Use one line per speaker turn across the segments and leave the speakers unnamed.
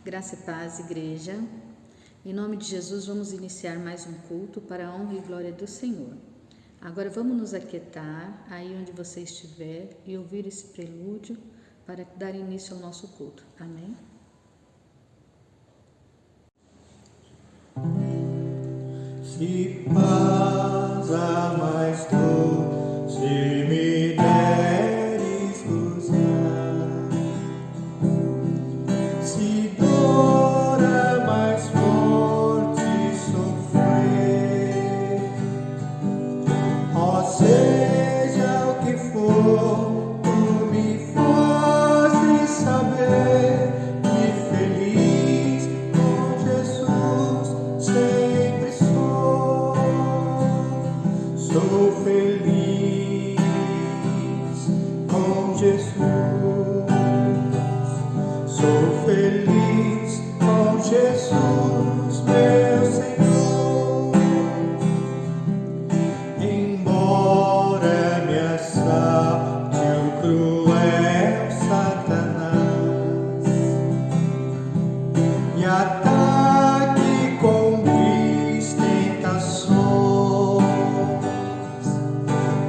Graça e paz, igreja. Em nome de Jesus, vamos iniciar mais um culto para a honra e glória do Senhor. Agora vamos nos aquietar aí onde você estiver e ouvir esse prelúdio para dar início ao nosso culto. Amém?
Se paz a mais doce me deres gozar, se dor a mais forte sofrer, ó seja o que for, tu me fazes saber que feliz com Jesus sempre sou. Sou feliz com Jesus. Sou feliz com Jesus, meu Senhor. Embora me assalte o cruel Satanás e ataque com vis tentações,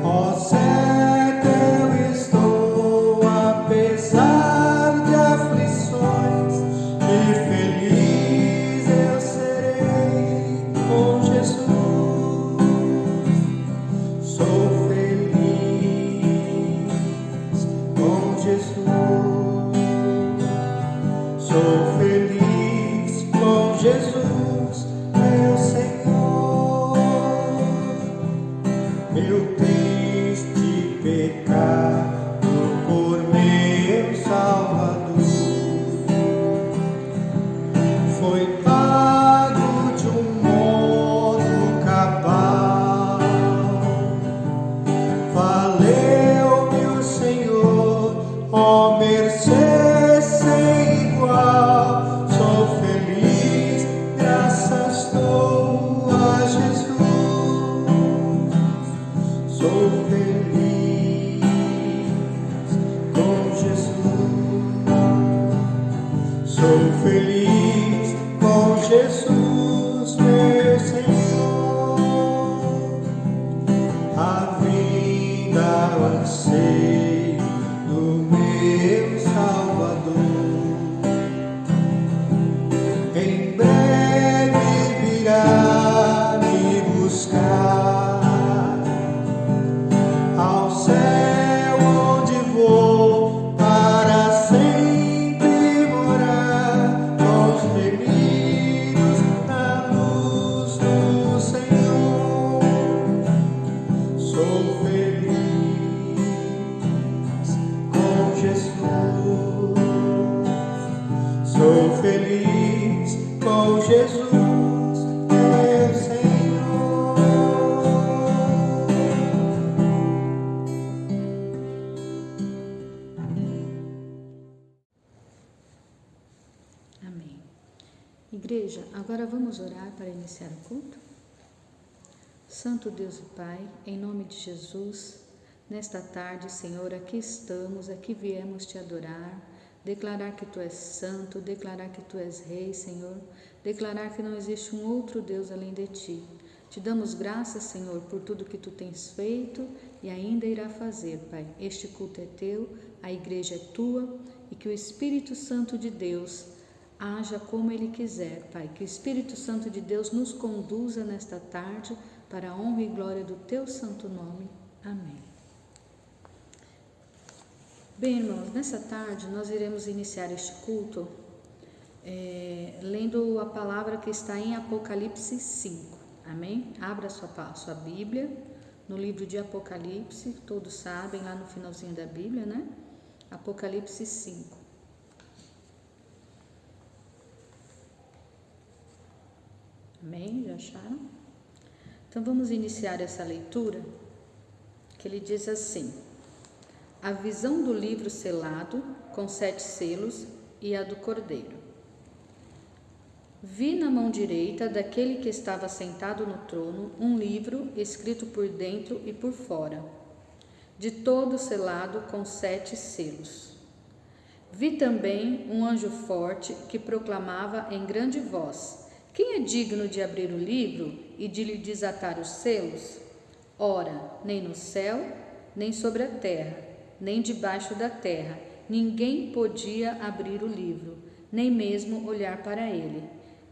ó certo eu estou, apesar de aflições, e feliz eu serei com Jesus. Sou feliz com Jesus. Sou feliz com Jesus, meu Senhor. Meu triste pecado por meu Salvador foi pago de um modo cabal. Valeu-me o Senhor, ó mercê sem igual. Sou feliz, graças dou a Jesus. Sou feliz com Jesus. Sou feliz com Jesus, meu Senhor. A vida eu anseio no meu Salvador. Em breve virá me buscar ao céu onde vou para sempre morar com os remidos na luz do Senhor. Sou feliz com Jesus. Sou feliz com Jesus, meu Senhor.
Amém. Igreja, agora vamos orar para iniciar o culto? Santo Deus e Pai, em nome de Jesus, nesta tarde, Senhor, aqui estamos, aqui viemos te adorar, declarar que Tu és santo, declarar que Tu és Rei, Senhor, declarar que não existe um outro Deus além de Ti. Te damos graças, Senhor, por tudo que Tu tens feito e ainda irá fazer, Pai. Este culto é Teu, a igreja é Tua e que o Espírito Santo de Deus haja como Ele quiser, Pai. Que o Espírito Santo de Deus nos conduza nesta tarde para a honra e glória do Teu santo nome. Amém. Bem, irmãos, nessa tarde nós iremos iniciar este culto lendo a palavra que está em Apocalipse 5. Amém? Abra sua Bíblia no livro de Apocalipse, todos sabem, lá no finalzinho da Bíblia, né? Apocalipse 5. Amém? Já acharam? Então vamos iniciar essa leitura, que ele diz assim: a visão do livro selado com 7 selos e a do Cordeiro. Vi na mão direita daquele que estava sentado no trono um livro escrito por dentro e por fora, de todo selado com 7 selos. Vi também um anjo forte que proclamava em grande voz: quem é digno de abrir o livro e de lhe desatar os selos? Ora, nem no céu, nem sobre a terra, nem debaixo da terra, ninguém podia abrir o livro, nem mesmo olhar para ele.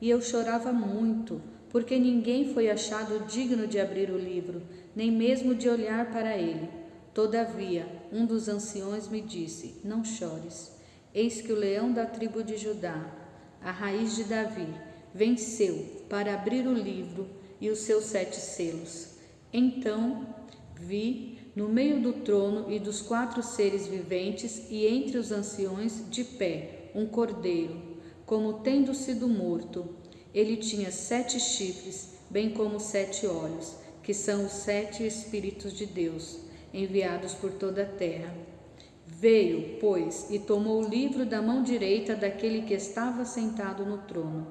E eu chorava muito, porque ninguém foi achado digno de abrir o livro, nem mesmo de olhar para ele. Todavia, um dos anciões me disse: não chores. Eis que o leão da tribo de Judá, a raiz de Davi, venceu para abrir o livro e os seus 7 selos. Então vi no meio do trono e dos 4 seres viventes e entre os anciões de pé um cordeiro, como tendo sido morto. Ele tinha 7 chifres, bem como 7 olhos, que são os 7 Espíritos de Deus, enviados por toda a terra. Veio, pois, e tomou o livro da mão direita daquele que estava sentado no trono.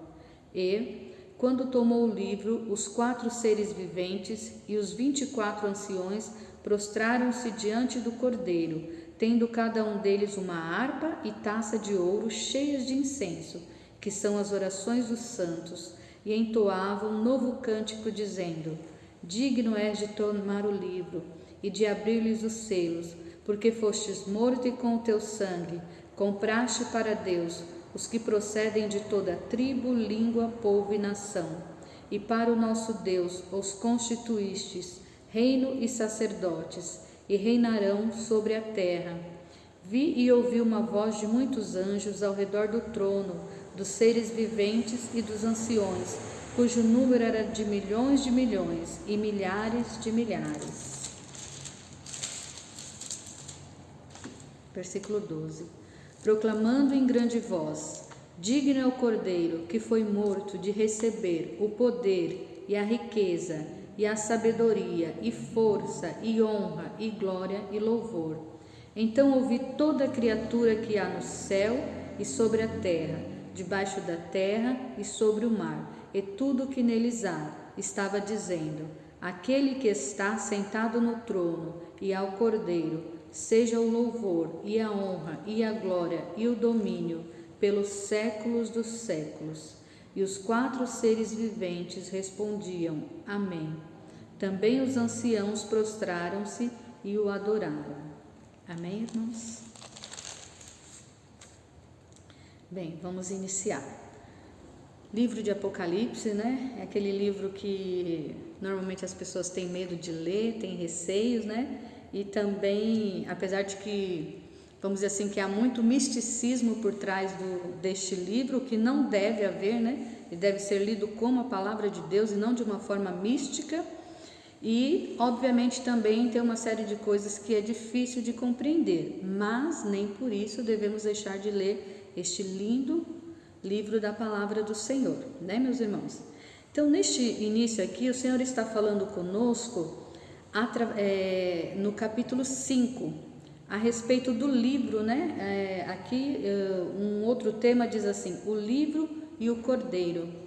E, quando tomou o livro, os 4 seres viventes e os 24 anciões prostraram-se diante do cordeiro, tendo cada um deles uma harpa e taça de ouro cheias de incenso, que são as orações dos santos, e entoavam um novo cântico, dizendo: digno és de tomar o livro e de abrir-lhes os selos, porque fostes morto e com o teu sangue compraste para Deus os que procedem de toda tribo, língua, povo e nação. E para o nosso Deus os constituístes reino e sacerdotes, e reinarão sobre a terra. Vi e ouvi uma voz de muitos anjos ao redor do trono, dos seres viventes e dos anciões, cujo número era de milhões e milhares de milhares. Versículo 12. Proclamando em grande voz: digno é o Cordeiro que foi morto de receber o poder e a riqueza e a sabedoria e força e honra e glória e louvor. Então ouvi toda criatura que há no céu e sobre a terra, debaixo da terra e sobre o mar, e tudo que neles há, estava dizendo: aquele que está sentado no trono e ao Cordeiro, seja o louvor e a honra e a glória e o domínio pelos séculos dos séculos. E os 4 seres viventes respondiam: amém. Também os anciãos prostraram-se e o adoraram. Amém, irmãos? Bem, vamos iniciar. Livro de Apocalipse, né? É aquele livro que normalmente as pessoas têm medo de ler, têm receios, né? E também, apesar de que, vamos dizer assim, que há muito misticismo por trás deste livro, que não deve haver, né? Ele deve ser lido como a palavra de Deus e não de uma forma mística. E, obviamente, também tem uma série de coisas que é difícil de compreender, mas nem por isso devemos deixar de ler este lindo livro da palavra do Senhor, né, meus irmãos? Então, neste início aqui, o Senhor está falando conosco no capítulo 5, a respeito do livro, né? Aqui um outro tema diz assim: o livro e o cordeiro.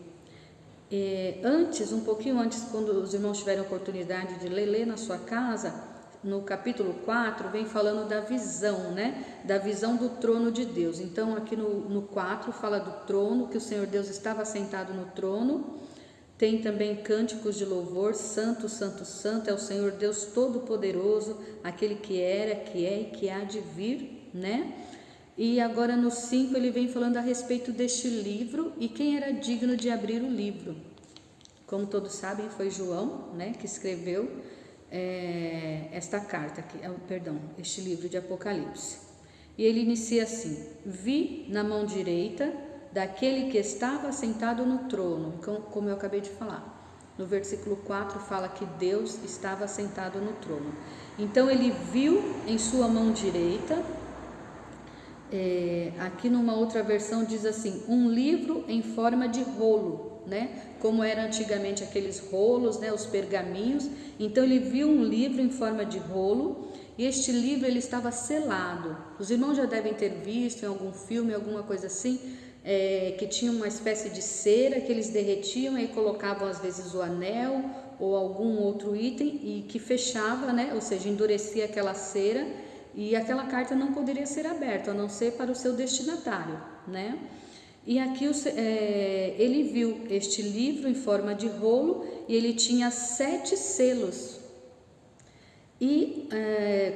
Um pouquinho antes, quando os irmãos tiverem oportunidade de ler na sua casa, no capítulo 4, vem falando da visão, né? Da visão do trono de Deus. Então, aqui no 4 fala do trono, que o Senhor Deus estava sentado no trono. Tem também cânticos de louvor: santo, santo, santo é o Senhor Deus Todo-Poderoso, aquele que era, que é e que há de vir, né? E agora no 5 ele vem falando a respeito deste livro e quem era digno de abrir o livro. Como todos sabem, foi João, né, que escreveu esta carta, este livro de Apocalipse. E ele inicia assim: vi na mão direita daquele que estava sentado no trono, como eu acabei de falar. No versículo 4 fala que Deus estava sentado no trono. Então ele viu em sua mão direita, aqui numa outra versão diz assim, um livro em forma de rolo, né? Como era antigamente aqueles rolos, né? Os pergaminhos. Então ele viu um livro em forma de rolo. E este livro ele estava selado. Os irmãos já devem ter visto em algum filme, alguma coisa assim, que tinha uma espécie de cera que eles derretiam e colocavam às vezes o anel ou algum outro item e que fechava, né? Ou seja, endurecia aquela cera E aquela carta não poderia ser aberta, a não ser para o seu destinatário, né? E aqui ele viu este livro em forma de rolo e ele tinha 7 selos. E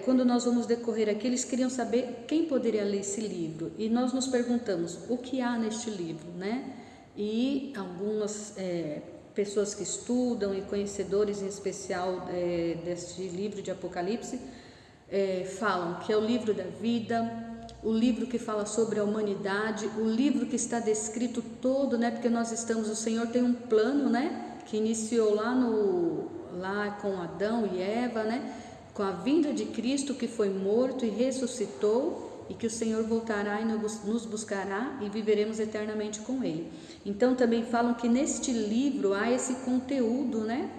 quando nós vamos decorrer aqui, eles queriam saber quem poderia ler esse livro. E nós nos perguntamos o que há neste livro, né? E algumas pessoas que estudam e conhecedores em especial deste livro de Apocalipse falam que é o livro da vida, o livro que fala sobre a humanidade, o livro que está descrito todo, né? Porque o Senhor tem um plano, né? Que iniciou lá com Adão e Eva, né? Com a vinda de Cristo que foi morto e ressuscitou, e que o Senhor voltará e nos buscará e viveremos eternamente com Ele. Então também falam que neste livro há esse conteúdo, né?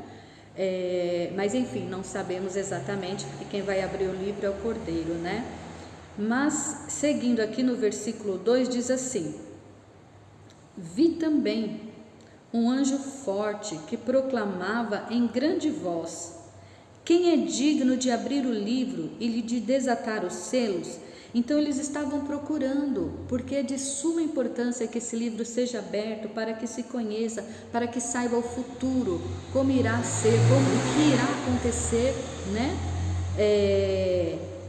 Mas enfim, não sabemos exatamente, porque quem vai abrir o livro é o Cordeiro, né? Mas seguindo aqui no versículo 2 diz assim: vi também um anjo forte que proclamava em grande voz: quem é digno de abrir o livro e de desatar os selos? Então eles estavam procurando, porque é de suma importância que esse livro seja aberto para que se conheça, para que saiba o futuro, como irá ser, o que irá acontecer, né?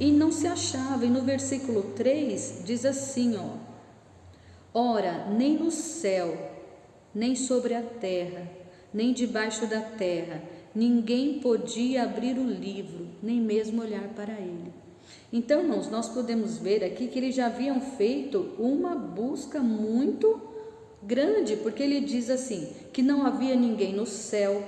E não se achava. E no versículo 3 diz assim, ora, nem no céu, nem sobre a terra, nem debaixo da terra, ninguém podia abrir o livro, nem mesmo olhar para ele. Então, irmãos, nós podemos ver aqui que eles já haviam feito uma busca muito grande, porque ele diz assim, que não havia ninguém no céu,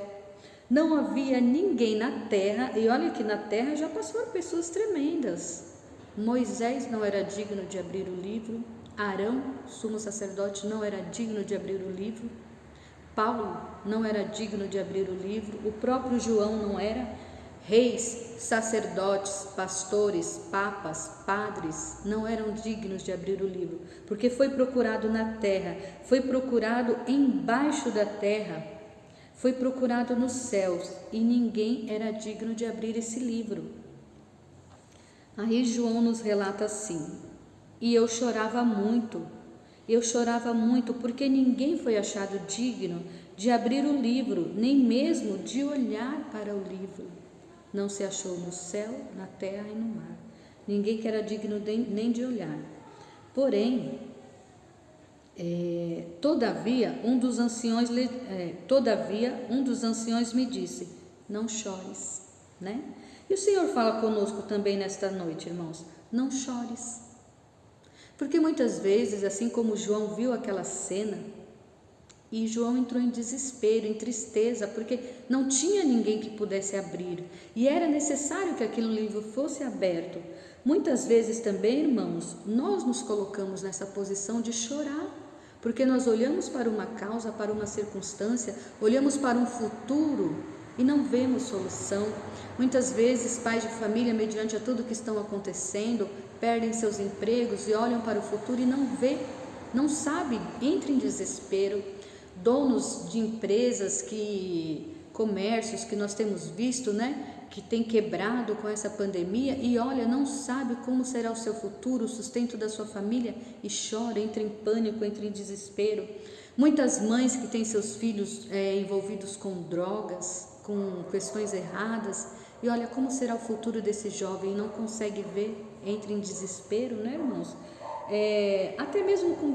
não havia ninguém na terra, e olha que na terra já passaram pessoas tremendas. Moisés não era digno de abrir o livro, Arão, sumo sacerdote, não era digno de abrir o livro, Paulo não era digno de abrir o livro, o próprio João não era, reis, sacerdotes, pastores, papas, padres não eram dignos de abrir o livro, porque foi procurado na terra, foi procurado embaixo da terra, foi procurado nos céus e ninguém era digno de abrir esse livro. Aí João nos relata assim: e eu chorava muito porque ninguém foi achado digno de abrir o livro, nem mesmo de olhar para o livro. Não se achou no céu, na terra e no mar. Ninguém que era digno nem de olhar. Porém, todavia, um dos anciões me disse: não chores, né? E o Senhor fala conosco também nesta noite, irmãos: não chores. Porque muitas vezes, assim como João viu aquela cena, e João entrou em desespero, em tristeza, porque não tinha ninguém que pudesse abrir, e era necessário que aquele livro fosse aberto. Muitas vezes também, irmãos, nós nos colocamos nessa posição de chorar, porque nós olhamos para uma causa, para uma circunstância, olhamos para um futuro e não vemos solução. Muitas vezes pais de família, mediante a tudo que estão acontecendo, perdem seus empregos e olham para o futuro e não sabem, entram em desespero. Donos de empresas, comércios que nós temos visto, né, que tem quebrado com essa pandemia e olha, não sabe como será o seu futuro, o sustento da sua família e chora, entra em pânico, entra em desespero. Muitas mães que têm seus filhos envolvidos com drogas, com questões erradas, e olha como será o futuro desse jovem e não consegue ver, entra em desespero, né, irmãos? Até mesmo com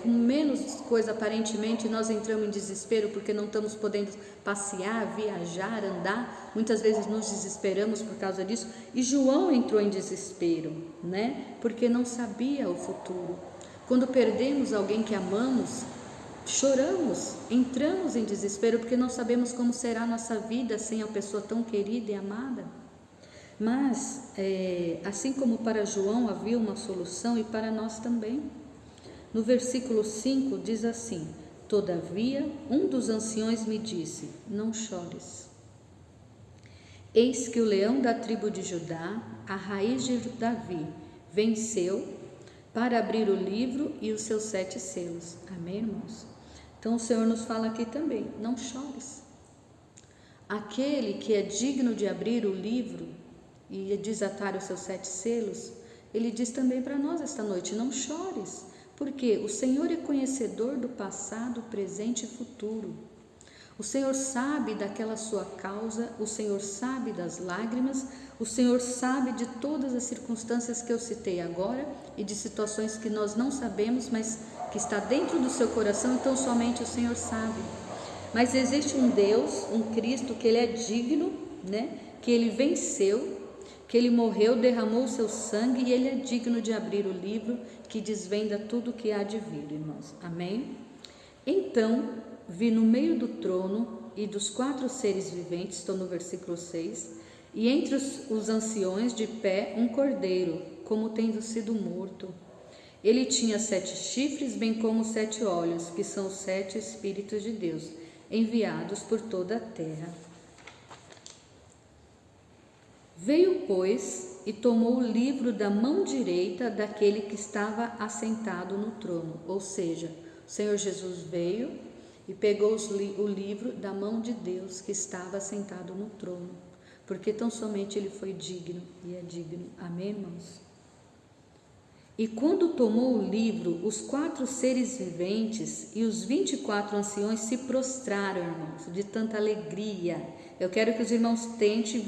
menos coisa aparentemente, nós entramos em desespero porque não estamos podendo passear, viajar, andar. Muitas vezes nos desesperamos por causa disso. E João entrou em desespero, né? Porque não sabia o futuro. Quando perdemos alguém que amamos, choramos, entramos em desespero porque não sabemos como será a nossa vida sem a pessoa tão querida e amada. Mas, assim como para João havia uma solução, e para nós também. No versículo 5 diz assim: todavia, um dos anciões me disse: não chores. Eis que o leão da tribo de Judá, a raiz de Davi, venceu para abrir o livro e os seus 7 selos. Amém, irmãos? Então o Senhor nos fala aqui também: não chores. Aquele que é digno de abrir o livro e desatar os seus 7 selos, ele diz também para nós esta noite: não chores, porque o Senhor é conhecedor do passado, presente e futuro. O Senhor sabe daquela sua causa, o Senhor sabe das lágrimas, o Senhor sabe de todas as circunstâncias que eu citei agora e de situações que nós não sabemos, mas que está dentro do seu coração, então somente o Senhor sabe. Mas existe um Deus, um Cristo, que Ele é digno, né? Que Ele venceu, que Ele morreu, derramou o seu sangue e Ele é digno de abrir o livro que desvenda tudo o que há de vir, irmãos. Amém? Então vi no meio do trono e dos 4 seres viventes, estou no versículo 6, e entre os anciões de pé um cordeiro, como tendo sido morto. Ele tinha 7 chifres, bem como 7 olhos, que são os 7 Espíritos de Deus, enviados por toda a terra. Veio, pois, e tomou o livro da mão direita daquele que estava assentado no trono, ou seja, o Senhor Jesus veio e pegou o livro da mão de Deus que estava sentado no trono, porque tão somente Ele foi digno e é digno. Amém, irmãos? E quando tomou o livro, os 4 seres viventes e os 24 anciões se prostraram, irmãos, de tanta alegria. Eu quero que os irmãos tentem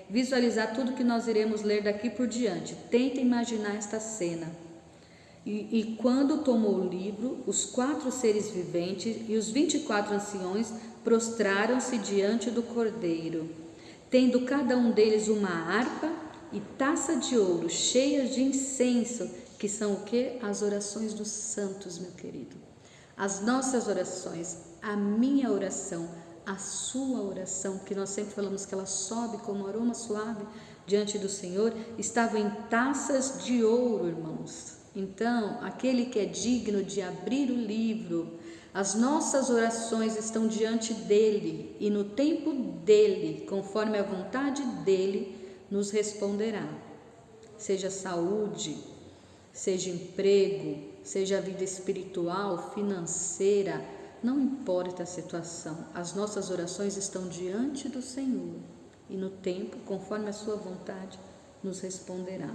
visualizar tudo que nós iremos ler daqui por diante. Tentem imaginar esta cena. E quando tomou o livro, os 4 seres viventes e os 24 anciões prostraram-se diante do cordeiro, tendo cada um deles uma harpa e taça de ouro cheias de incenso, que são o que? As orações dos santos, meu querido. As nossas orações, a minha oração, a sua oração, que nós sempre falamos que ela sobe como aroma suave diante do Senhor, estavam em taças de ouro, irmãos. Então, aquele que é digno de abrir o livro, as nossas orações estão diante dele e no tempo dele, conforme a vontade dele, nos responderá. Seja saúde, seja emprego, seja a vida espiritual, financeira, não importa a situação, as nossas orações estão diante do Senhor e no tempo, conforme a sua vontade, nos responderá.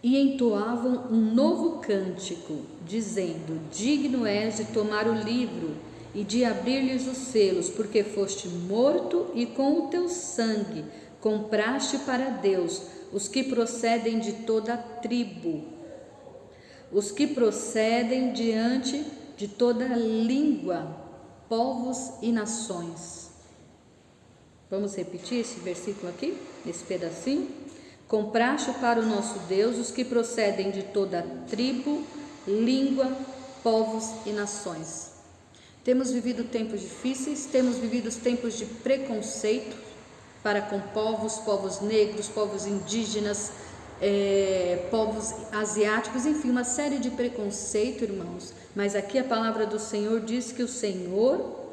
E entoavam um novo cântico, dizendo: digno és de tomar o livro e de abrir-lhes os selos, porque foste morto e com o teu sangue compraste para Deus os que procedem de toda a tribo, os que procedem diante de toda a língua, povos e nações. Vamos repetir esse versículo aqui, esse pedacinho? Compraste para o nosso Deus os que procedem de toda tribo, língua, povos e nações. Temos vivido tempos difíceis, temos vivido os tempos de preconceito para com povos negros, povos indígenas, povos asiáticos, enfim, uma série de preconceito, irmãos. Mas aqui a palavra do Senhor diz que o Senhor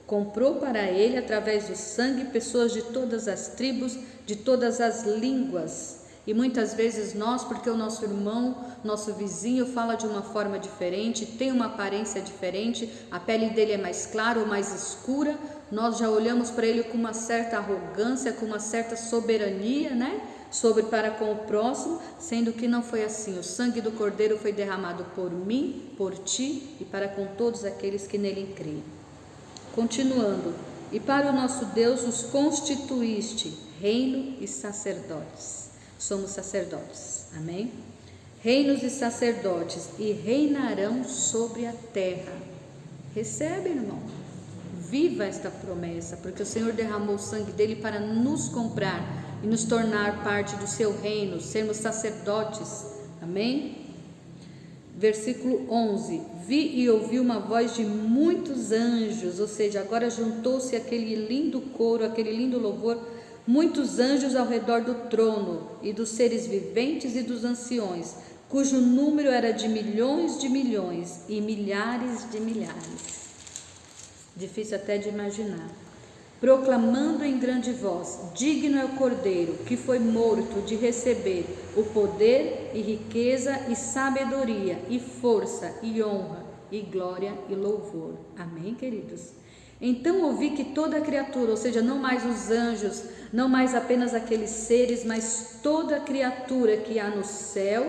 comprou para ele, através do sangue, pessoas de todas as tribos, de todas as línguas. E muitas vezes nós, porque o nosso irmão, nosso vizinho fala de uma forma diferente, tem uma aparência diferente, a pele dele é mais clara ou mais escura, nós já olhamos para ele com uma certa arrogância, com uma certa soberania, né? Para com o próximo, sendo que não foi assim. O sangue do Cordeiro foi derramado por mim, por ti e para com todos aqueles que nele creem. Continuando, e para o nosso Deus os constituíste reino e sacerdotes. Somos sacerdotes, amém? Reinos e sacerdotes, e reinarão sobre a terra. Recebe, irmão, viva esta promessa, porque o Senhor derramou o sangue dele para nos comprar e nos tornar parte do seu reino, sermos sacerdotes, amém? Versículo 11, vi e ouvi uma voz de muitos anjos, ou seja, agora juntou-se aquele lindo coro, aquele lindo louvor, muitos anjos ao redor do trono e dos seres viventes e dos anciões, cujo número era de milhões e milhares de milhares. Difícil até de imaginar. Proclamando em grande voz: digno é o Cordeiro que foi morto de receber o poder e riqueza e sabedoria e força e honra e glória e louvor. Amém, queridos? Então ouvi que toda criatura, ou seja, não mais os anjos, não mais apenas aqueles seres, mas toda criatura que há no céu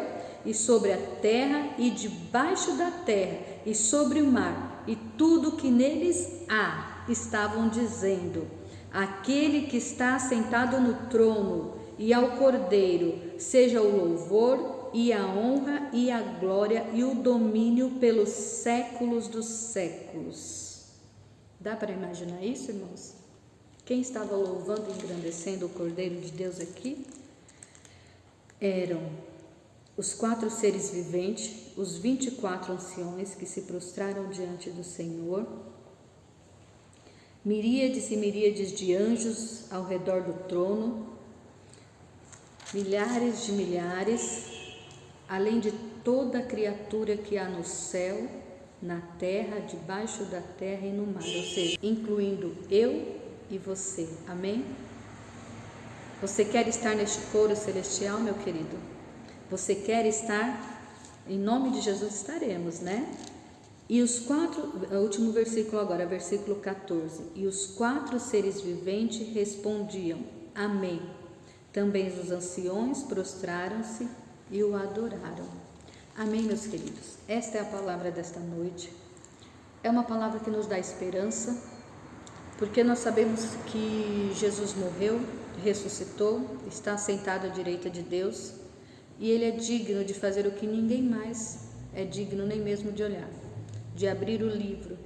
e sobre a terra e debaixo da terra e sobre o mar e tudo que neles há, estavam dizendo: aquele que está sentado no trono e ao Cordeiro, seja o louvor e a honra e a glória e o domínio pelos séculos dos séculos. Dá para imaginar isso, irmãos? Quem estava louvando e engrandecendo o Cordeiro de Deus aqui? Eram os 4 seres viventes, os 24 anciões que se prostraram diante do Senhor, miríades e miríades de anjos ao redor do trono, milhares de milhares, além de toda criatura que há no céu, na terra, debaixo da terra e no mar, ou seja, incluindo eu e você. Amém? Você quer estar neste coro celestial, meu querido? Você quer estar? Em nome de Jesus estaremos, né? E os 4, o último versículo agora, versículo 14. E os 4 seres viventes respondiam: amém. Também os anciões prostraram-se e o adoraram. Amém, meus queridos? Esta é a palavra desta noite. É uma palavra que nos dá esperança, porque nós sabemos que Jesus morreu, ressuscitou, está sentado à direita de Deus, e Ele é digno de fazer o que ninguém mais é digno nem mesmo de olhar, de abrir o livro,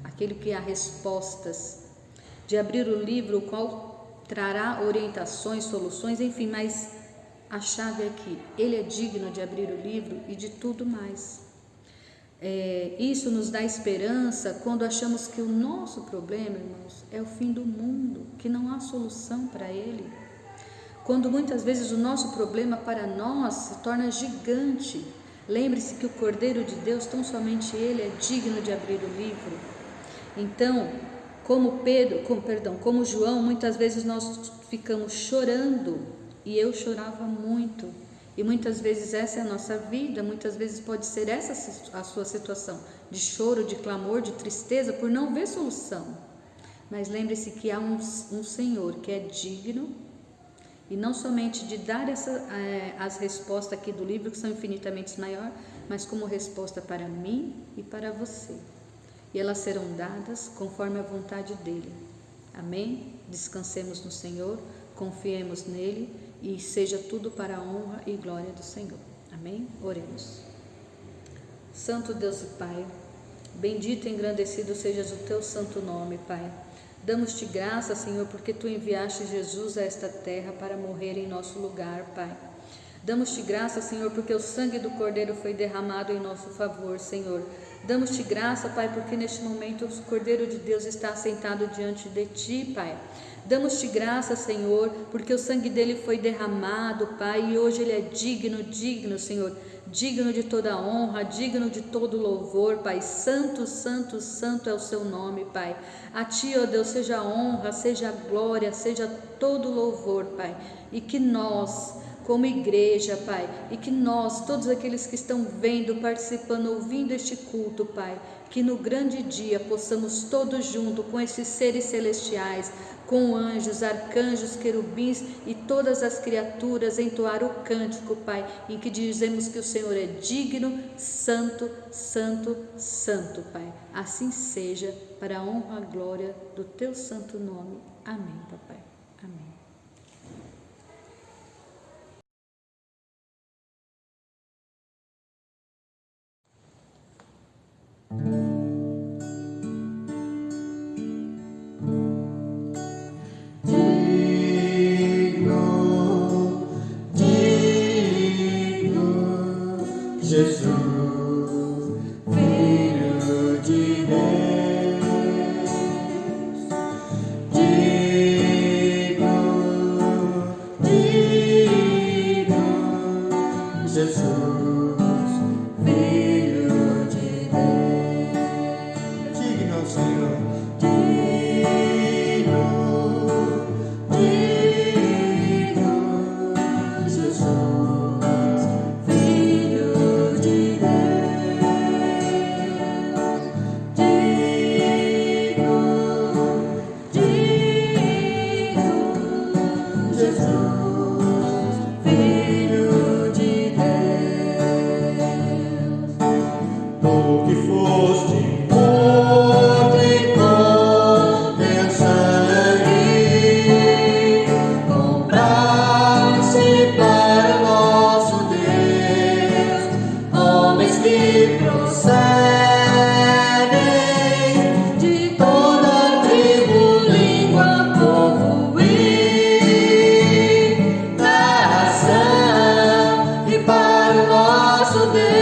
aquele que há respostas, de abrir o livro, o qual trará orientações, soluções, enfim, mas a chave é que Ele é digno de abrir o livro e de tudo mais. Isso nos dá esperança quando achamos que o nosso problema, irmãos, é o fim do mundo, que não há solução para ele. Quando muitas vezes o nosso problema para nós se torna gigante. Lembre-se que o Cordeiro de Deus, tão somente Ele é digno de abrir o livro. Então, como João, muitas vezes nós ficamos chorando, e eu chorava muito, e muitas vezes essa é a nossa vida, muitas vezes pode ser essa a sua situação, de choro, de clamor, de tristeza, por não ver solução. Mas lembre-se que há um Senhor que é digno, e não somente de dar as respostas aqui do livro, que são infinitamente maiores, mas como resposta para mim e para você. E elas serão dadas conforme a vontade dEle. Amém? Descansemos no Senhor, confiemos nele e seja tudo para a honra e glória do Senhor. Amém? Oremos. Santo Deus e Pai, bendito e engrandecido sejas o teu santo nome, Pai. Damos-te graça, Senhor, porque tu enviaste Jesus a esta terra para morrer em nosso lugar, Pai. Damos-te graça, Senhor, porque o sangue do Cordeiro foi derramado em nosso favor, Senhor. Damos-te graça, Pai, porque neste momento o Cordeiro de Deus está sentado diante de ti, Pai. Damos-te graça, Senhor, porque o sangue dele foi derramado, Pai, e hoje ele é digno, Senhor, digno de toda honra, digno de todo louvor, Pai. Santo, santo, santo é o seu nome, Pai. A ti, ó Deus, seja a honra, seja a glória, seja todo louvor, Pai. E que nós, como igreja, Pai, e que nós, todos aqueles que estão vendo, participando, ouvindo este culto, Pai, que no grande dia possamos todos juntos com esses seres celestiais, com anjos, arcanjos, querubins e todas as criaturas entoar o cântico, Pai, em que dizemos que o Senhor é digno, santo, santo, santo, Pai. Assim seja, para a honra e glória do teu santo nome. Amém, Papai. Amém.
Jesus, Filho de Deus, digno Tu que foste morto e com teu sangue compraste para o nosso Deus homens que procedem de toda tribo, língua, povo e nação, e para o nosso Deus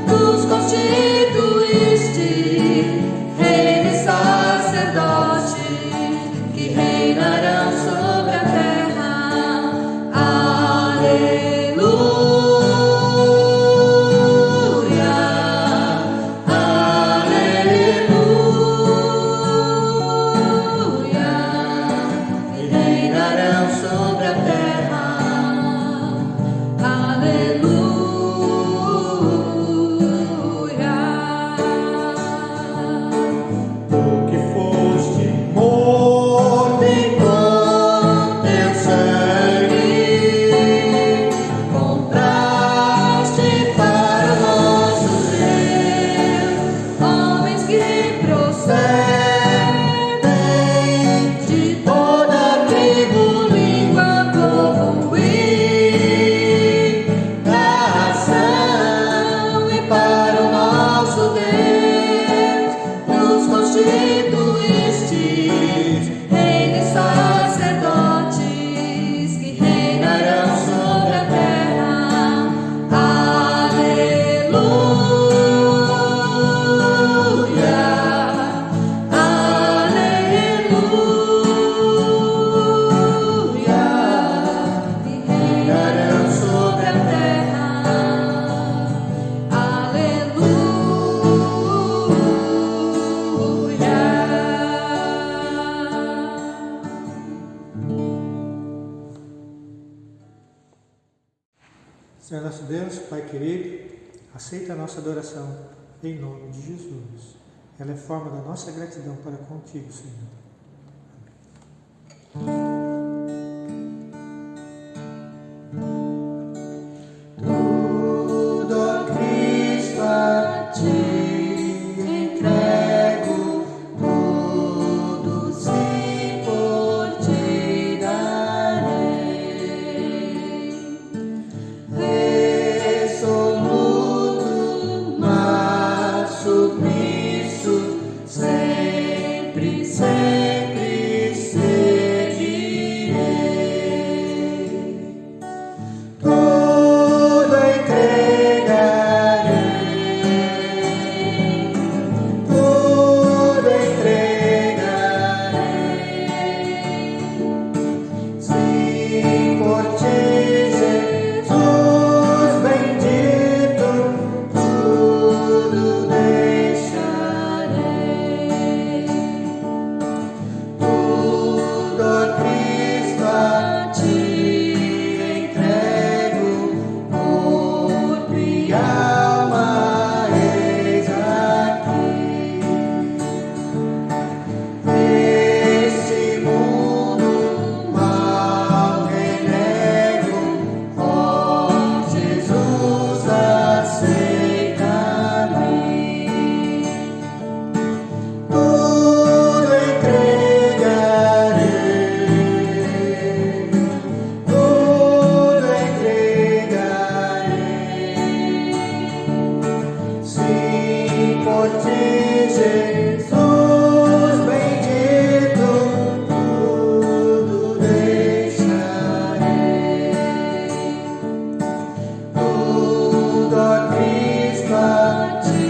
nos constituíste reis e sacerdotes que reinarão sobre a terra. Aleluia, aleluia, e reinarão sobre a terra. Tu que foste morto e com teu sangue compraste para o nosso Deus homens que procedem de toda tribo, língua, povo e nação, e para o nosso Deus nos constituíste reis e sacerdotes que reinarão sobre a terra. Aleluia, aleluia, e reinarão sobre a terra.
Senhor nosso Deus, Pai querido, aceita a nossa adoração em nome de Jesus. Ela é forma da nossa gratidão para contigo, Senhor.
Tudo, ó Cristo, a ti entrego, tudo sim por ti darei. Resoluto, mas submisso, sempre, sempre seguirei. Tudo entregarei, tudo entregarei. Sim, por ti, Jesus bendito, tudo deixarei. Tudo, ó Cristo, a ti entrego, corpo e alma, eis aqui. Este mundo mal renego, ó Jesus, aceita-me. Tudo entregarei, tudo entregarei. Sim, por ti, Jesus bendito, tudo deixarei. Tudo, ó Cristo, a ti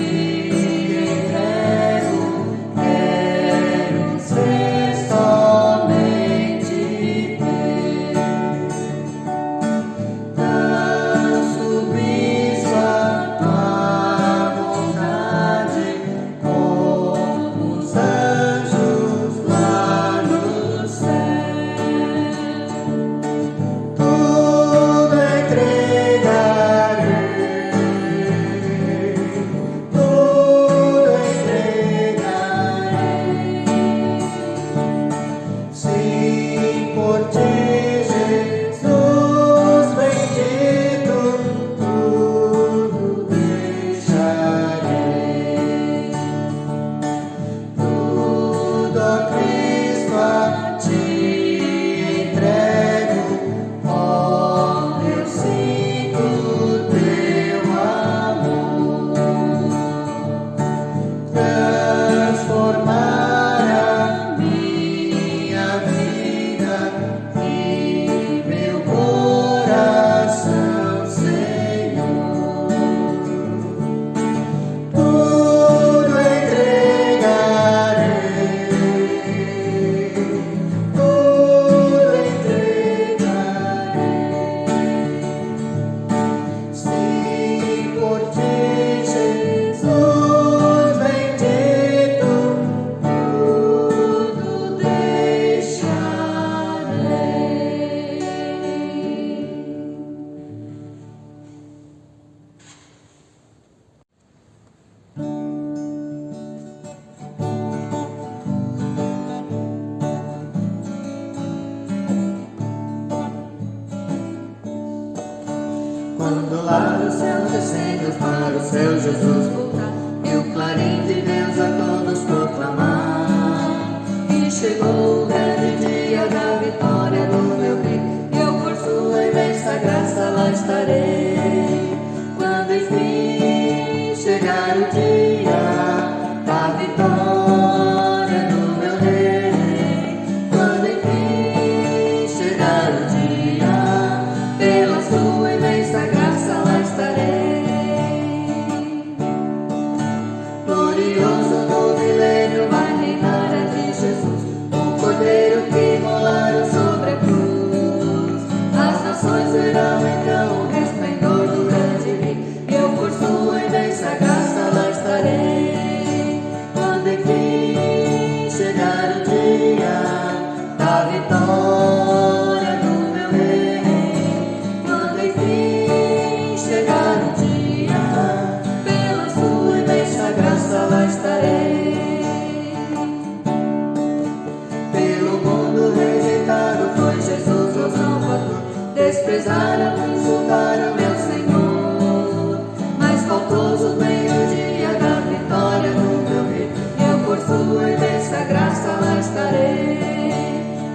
entrego, quero ser somente teu. Tão submisso à tua vontade, com quando lá do céu descendo para o céu Jesus voltar, e o clarim de Deus a todos proclamar. E chegou o grande dia da vitória do meu rei, eu por sua imensa graça lá estarei. Quando enfim chegar o dia da vitória do meu rei, quando enfim chegar o dia, pela sua imensa graça lá estarei. Glorioso no milênio vai reinar aqui Jesus, o Cordeiro que molaram sobre a cruz. As nações verão então o resplendor do grande Rei, eu por sua imensa graça lá estarei. Quando enfim chegar o dia da vitória do meu Rei, quando enfim chegar o dia, pela sua imensa graça lá estarei. Pelo mundo rejeitado foi Jesus o Salvador, desprezaram, insultaram meu Senhor, mas faltoso veio o dia da vitória do meu Rei, eu por sua imensa graça lá estarei.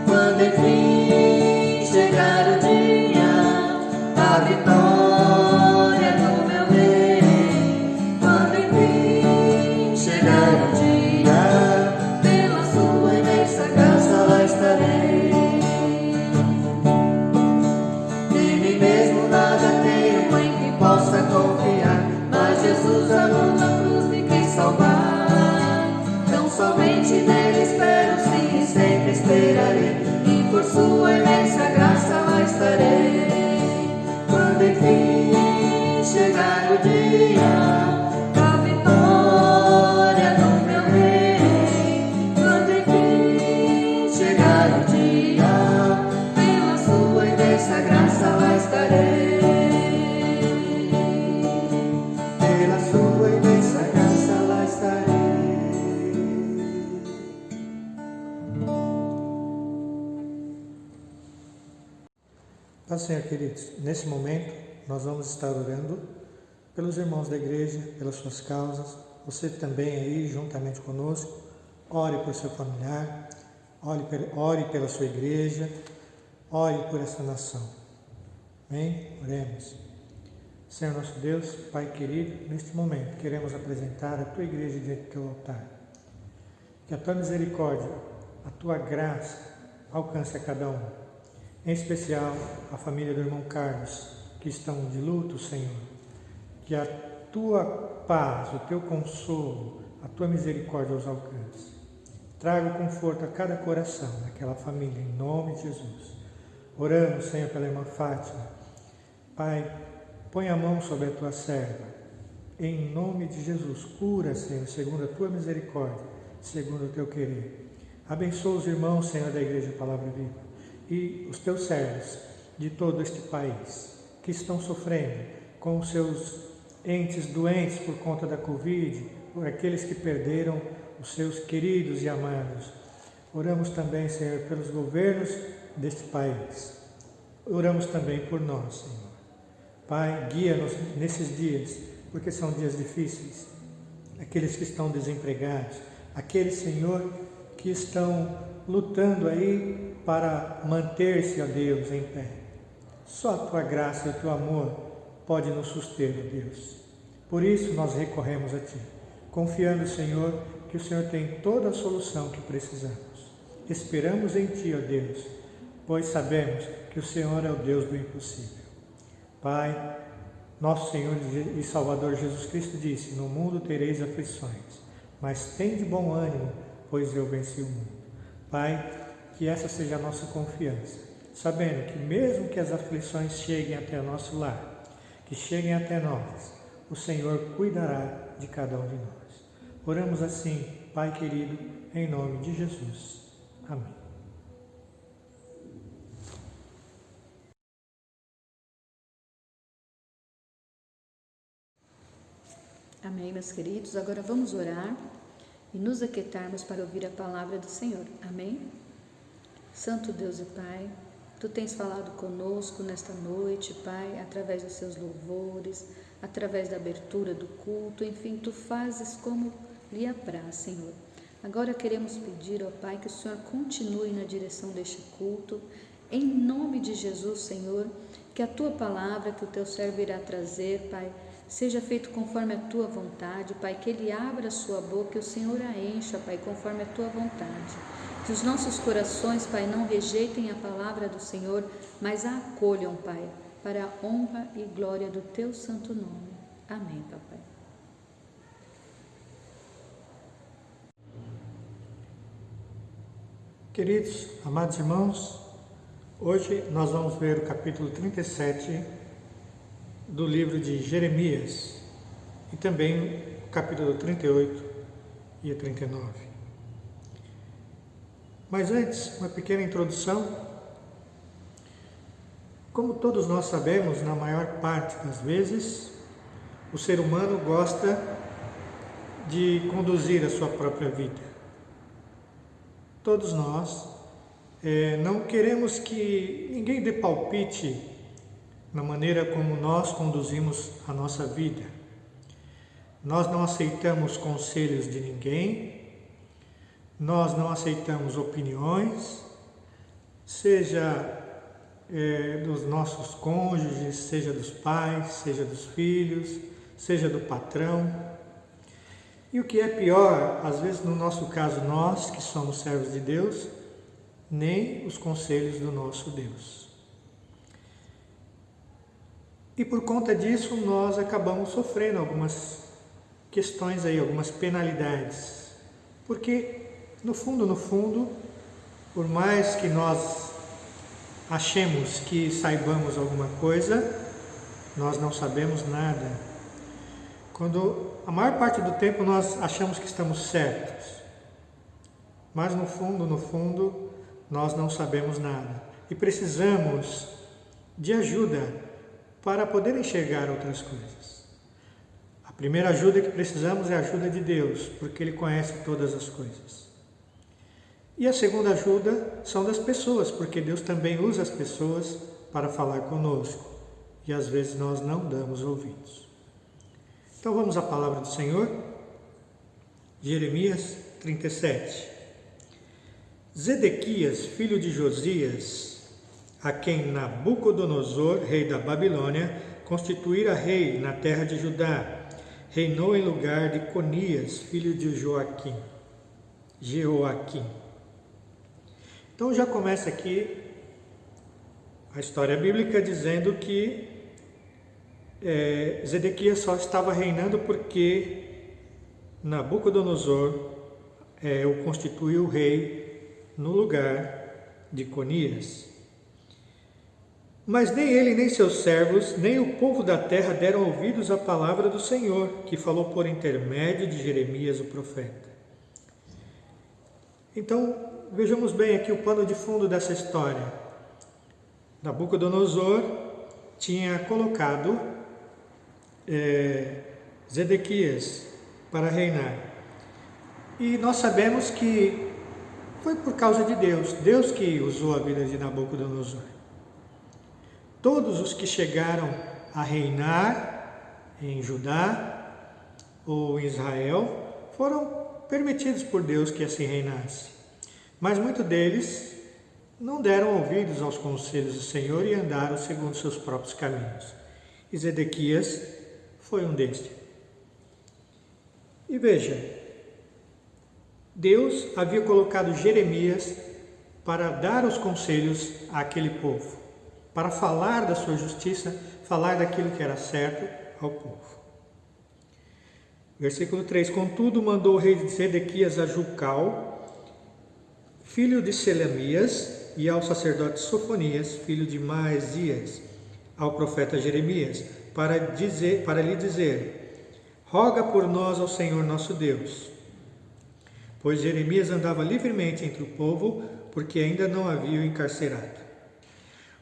Quando enfim chegar o dia da vitória do meu Rei, quando enfim chegar o dia, pela sua imensa graça lá estarei. De mim mesmo nada tenho em que possa confiar, mas Jesus amou na cruz me quis salvar. Tão somente nele espero, sim, e sempre esperarei, e por sua imensa graça lá estarei. Quando enfim chegar o dia da vitória do meu Rei, quando enfim chegar o dia, pela sua imensa graça lá estarei. Pela sua imensa graça lá estarei.
Paz, Senhor, queridos. Nesse momento, nós vamos estar orando pelos irmãos da igreja, pelas suas causas. Você também aí, juntamente conosco, ore por seu familiar, ore pela sua igreja, ore por essa nação. Amém? Oremos. Senhor nosso Deus, Pai querido, neste momento queremos apresentar a Tua igreja diante do Teu altar. Que a Tua misericórdia, a Tua graça alcance a cada um. Em especial a família do irmão Carlos, que estão de luto, Senhor. Que a Tua paz, o Teu consolo, a Tua misericórdia os alcance. Traga o conforto a cada coração daquela família, em nome de Jesus. Oramos, Senhor, pela irmã Fátima. Pai, põe a mão sobre a Tua serva. Em nome de Jesus, cura, Senhor, segundo a Tua misericórdia, segundo o Teu querer. Abençoa os irmãos, Senhor, da Igreja Palavra Viva e os Teus servos de todo este país, que estão sofrendo com os seus entes doentes por conta da Covid, por aqueles que perderam os seus queridos e amados. Oramos também, Senhor, pelos governos deste país. Oramos também por nós, Senhor. Pai, guia-nos nesses dias, porque são dias difíceis. Aqueles que estão desempregados, aqueles, Senhor, que estão lutando aí para manter-se, ó Deus, em pé. Só a Tua graça e o Teu amor pode nos suster, ó Deus. Por isso nós recorremos a Ti, confiando, Senhor, que o Senhor tem toda a solução que precisamos. Esperamos em Ti, ó Deus, pois sabemos que o Senhor é o Deus do impossível. Pai, nosso Senhor e Salvador Jesus Cristo disse: no mundo tereis aflições, mas tende bom ânimo, pois eu venci o mundo. Pai, que essa seja a nossa confiança, sabendo que mesmo que as aflições cheguem até o nosso lar, que cheguem até nós, o Senhor cuidará de cada um de nós. Oramos assim, Pai querido, em nome de Jesus. Amém.
Amém, meus queridos. Agora vamos orar e nos aquietarmos para ouvir a palavra do Senhor. Amém? Santo Deus e Pai, Tu tens falado conosco nesta noite, Pai, através dos seus louvores, através da abertura do culto, enfim, Tu fazes como lhe apraz, Senhor. Agora queremos pedir, ó Pai, que o Senhor continue na direção deste culto, em nome de Jesus, Senhor, que a Tua palavra, que o Teu servo irá trazer, Pai, seja feito conforme a Tua vontade, Pai, que Ele abra a sua boca e o Senhor a encha, Pai, conforme a Tua vontade. Que os nossos corações, Pai, não rejeitem a palavra do Senhor, mas a acolham, Pai, para a honra e glória do Teu santo nome. Amém, Papai.
Queridos, amados irmãos, hoje nós vamos ver o capítulo 37 do livro de Jeremias e também o capítulo 38 e 39. Mas antes, uma pequena introdução. Como todos nós sabemos, na maior parte das vezes, o ser humano gosta de conduzir a sua própria vida. Todos nós não queremos que ninguém dê palpite na maneira como nós conduzimos a nossa vida. Nós não aceitamos conselhos de ninguém, nós não aceitamos opiniões, seja dos nossos cônjuges, seja dos pais, seja dos filhos, seja do patrão. E o que é pior, às vezes no nosso caso, nós que somos servos de Deus, nem os conselhos do nosso Deus. E por conta disso nós acabamos sofrendo algumas questões aí, algumas penalidades. Porque no fundo, por mais que nós achemos que saibamos alguma coisa, nós não sabemos nada. Quando a maior parte do tempo nós achamos que estamos certos, mas no fundo, nós não sabemos nada. E precisamos de ajuda para poder enxergar outras coisas. A primeira ajuda que precisamos é a ajuda de Deus, porque Ele conhece todas as coisas. E a segunda ajuda são das pessoas, porque Deus também usa as pessoas para falar conosco. E às vezes nós não damos ouvidos. Então vamos à palavra do Senhor. Jeremias 37. Zedequias, filho de Josias, a quem Nabucodonosor, rei da Babilônia, constituíra rei na terra de Judá, reinou em lugar de Conias, filho de Jeoaquim. Então já começa aqui a história bíblica dizendo que Zedequias só estava reinando porque Nabucodonosor o constituiu rei no lugar de Conias. Mas nem ele, nem seus servos, nem o povo da terra deram ouvidos à palavra do Senhor, que falou por intermédio de Jeremias, o profeta. Então, vejamos bem aqui o pano de fundo dessa história. Nabucodonosor tinha colocado Zedequias para reinar. E nós sabemos que foi por causa de Deus que usou a vida de Nabucodonosor. Todos os que chegaram a reinar em Judá ou em Israel foram permitidos por Deus que assim reinasse. Mas muitos deles não deram ouvidos aos conselhos do Senhor e andaram segundo seus próprios caminhos. E Zedequias foi um destes. E veja, Deus havia colocado Jeremias para dar os conselhos àquele povo, para falar da sua justiça, falar daquilo que era certo ao povo. Versículo 3: Contudo, mandou o rei Zedequias a Jucal, filho de Selemias, e ao sacerdote Sofonias, filho de Maasias, ao profeta Jeremias, para lhe dizer: roga por nós ao Senhor nosso Deus. Pois Jeremias andava livremente entre o povo, porque ainda não havia o encarcerado.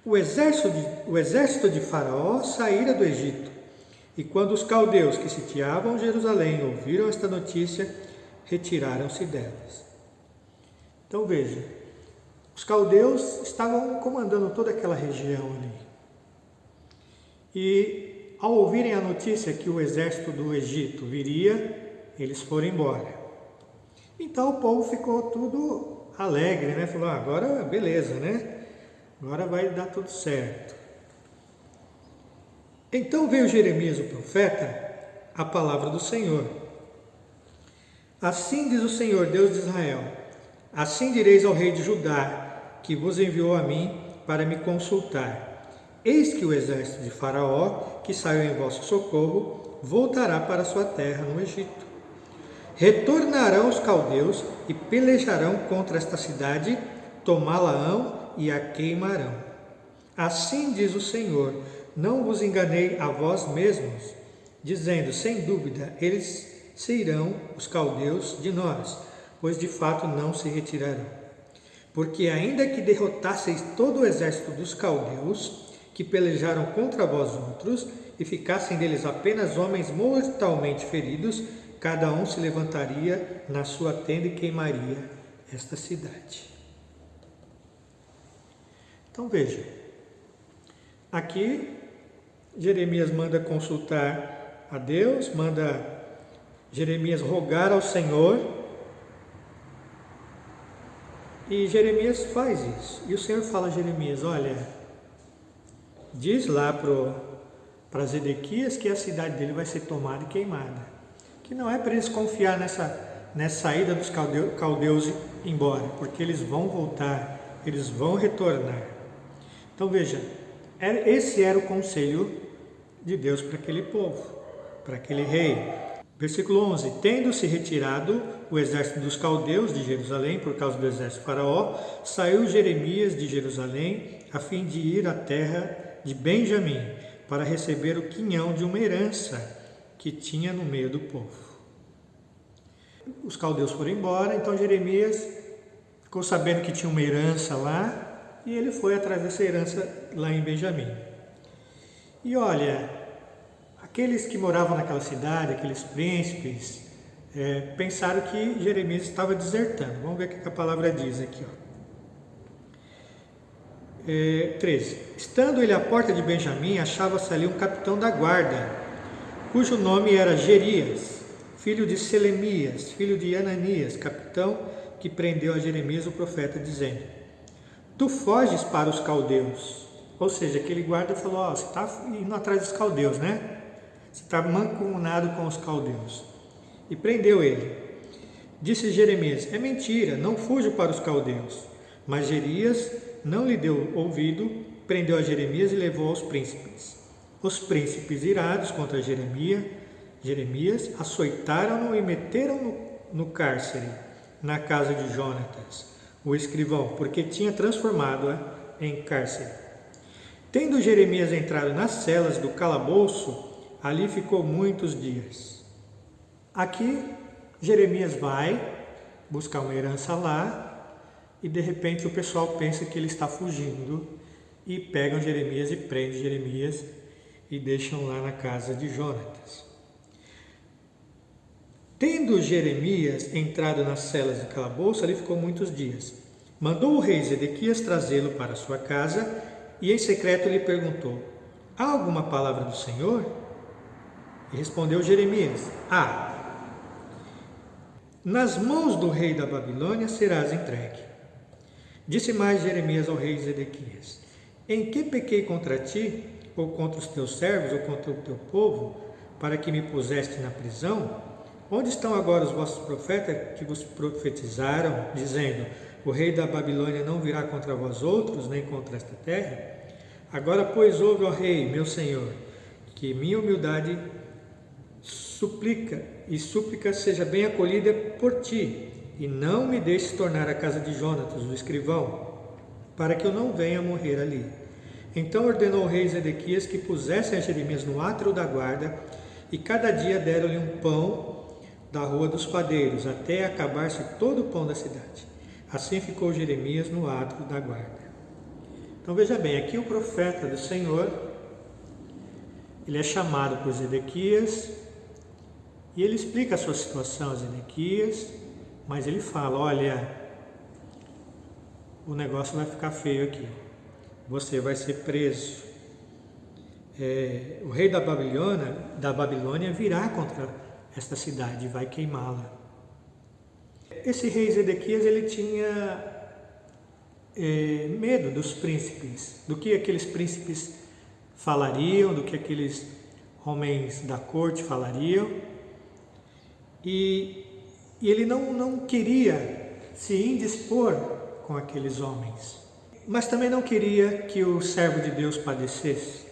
O exército de Faraó saíra do Egito, e quando os caldeus que sitiavam Jerusalém ouviram esta notícia, retiraram-se delas. Então veja, Os caldeus estavam comandando toda aquela região ali. E ao ouvirem a notícia que o exército do Egito viria, eles foram embora. Então o povo ficou tudo alegre, né? Falou, agora beleza, né? Agora vai dar tudo certo. Então veio Jeremias, o profeta, a palavra do Senhor. Assim diz o Senhor, Deus de Israel, assim direis ao rei de Judá, que vos enviou a mim para me consultar. Eis que o exército de Faraó, que saiu em vosso socorro, voltará para sua terra no Egito. Retornarão os caldeus e pelejarão contra esta cidade, tomá-la-ão e a queimarão. Assim diz o Senhor, não vos enganei a vós mesmos, dizendo, sem dúvida, eles se irão, os caldeus, de nós, pois de fato não se retirarão. Porque ainda que derrotasseis todo o exército dos caldeus, que pelejaram contra vós outros, e ficassem deles apenas homens mortalmente feridos, cada um se levantaria na sua tenda e queimaria esta cidade. Então veja, aqui Jeremias manda consultar a Deus, manda Jeremias rogar ao Senhor, e Jeremias faz isso. E o Senhor fala a Jeremias, olha, diz lá para Zedequias que a cidade dele vai ser tomada e queimada. Que não é para eles confiar nessa saída dos caldeus embora, porque eles vão voltar, eles vão retornar. Então veja, esse era o conselho de Deus para aquele povo, para aquele rei. Versículo 11, tendo-se retirado o exército dos caldeus de Jerusalém, por causa do exército de Faraó, saiu Jeremias de Jerusalém, a fim de ir à terra de Benjamim, para receber o quinhão de uma herança que tinha no meio do povo. Os caldeus foram embora, então Jeremias ficou sabendo que tinha uma herança lá, e ele foi atrás dessa herança lá em Benjamim. E olha, aqueles que moravam naquela cidade, aqueles príncipes, pensaram que Jeremias estava desertando. Vamos ver o que a palavra diz aqui. 13. Estando ele à porta de Benjamim, achava-se ali um capitão da guarda, cujo nome era Jerias, filho de Selemias, filho de Ananias, capitão que prendeu a Jeremias o profeta, dizendo, tu foges para os caldeus. Ou seja, aquele guarda falou, você está indo atrás dos caldeus, né? Você está mancomunado com os caldeus. E prendeu ele. Disse Jeremias, é mentira, não fujo para os caldeus. Mas Jerias não lhe deu ouvido, prendeu a Jeremias e levou aos príncipes. Os príncipes, irados contra Jeremias, açoitaram-no e meteram-no no cárcere, na casa de Jonatas, o escrivão, porque tinha transformado-a em cárcere. Tendo Jeremias entrado nas celas do calabouço, ali ficou muitos dias. Aqui, Jeremias vai buscar uma herança lá e de repente o pessoal pensa que ele está fugindo e pegam Jeremias e prendem Jeremias e deixam lá na casa de Jonatas. Tendo Jeremias entrado nas celas do calabouço, ali ficou muitos dias. Mandou o rei Zedequias trazê-lo para sua casa e em secreto lhe perguntou, há alguma palavra do Senhor? E respondeu Jeremias, nas mãos do rei da Babilônia serás entregue. Disse mais Jeremias ao rei Zedequias, em que pequei contra ti, ou contra os teus servos, ou contra o teu povo, para que me puseste na prisão? Onde estão agora os vossos profetas que vos profetizaram, dizendo, o rei da Babilônia não virá contra vós outros, nem contra esta terra? Agora, pois, ouve, ó rei, meu senhor, que minha humildade súplica seja bem acolhida por ti, e não me deixes tornar à casa de Jonatas, o escrivão, para que eu não venha morrer ali. Então ordenou o rei Zedequias que pusessem a Jeremias no átrio da guarda, e cada dia deram-lhe um pão da rua dos padeiros, até acabar-se todo o pão da cidade. Assim ficou Jeremias no átrio da guarda. Então veja bem, aqui o profeta do Senhor, ele é chamado por Zedequias, e ele explica a sua situação a Zedequias, mas ele fala, olha, o negócio vai ficar feio aqui. Você vai ser preso. O rei da Babilônia virá contra esta cidade e vai queimá-la. Esse rei Zedequias, ele tinha medo dos príncipes, do que aqueles príncipes falariam, do que aqueles homens da corte falariam, e ele não queria se indispor com aqueles homens, mas também não queria que o servo de Deus padecesse.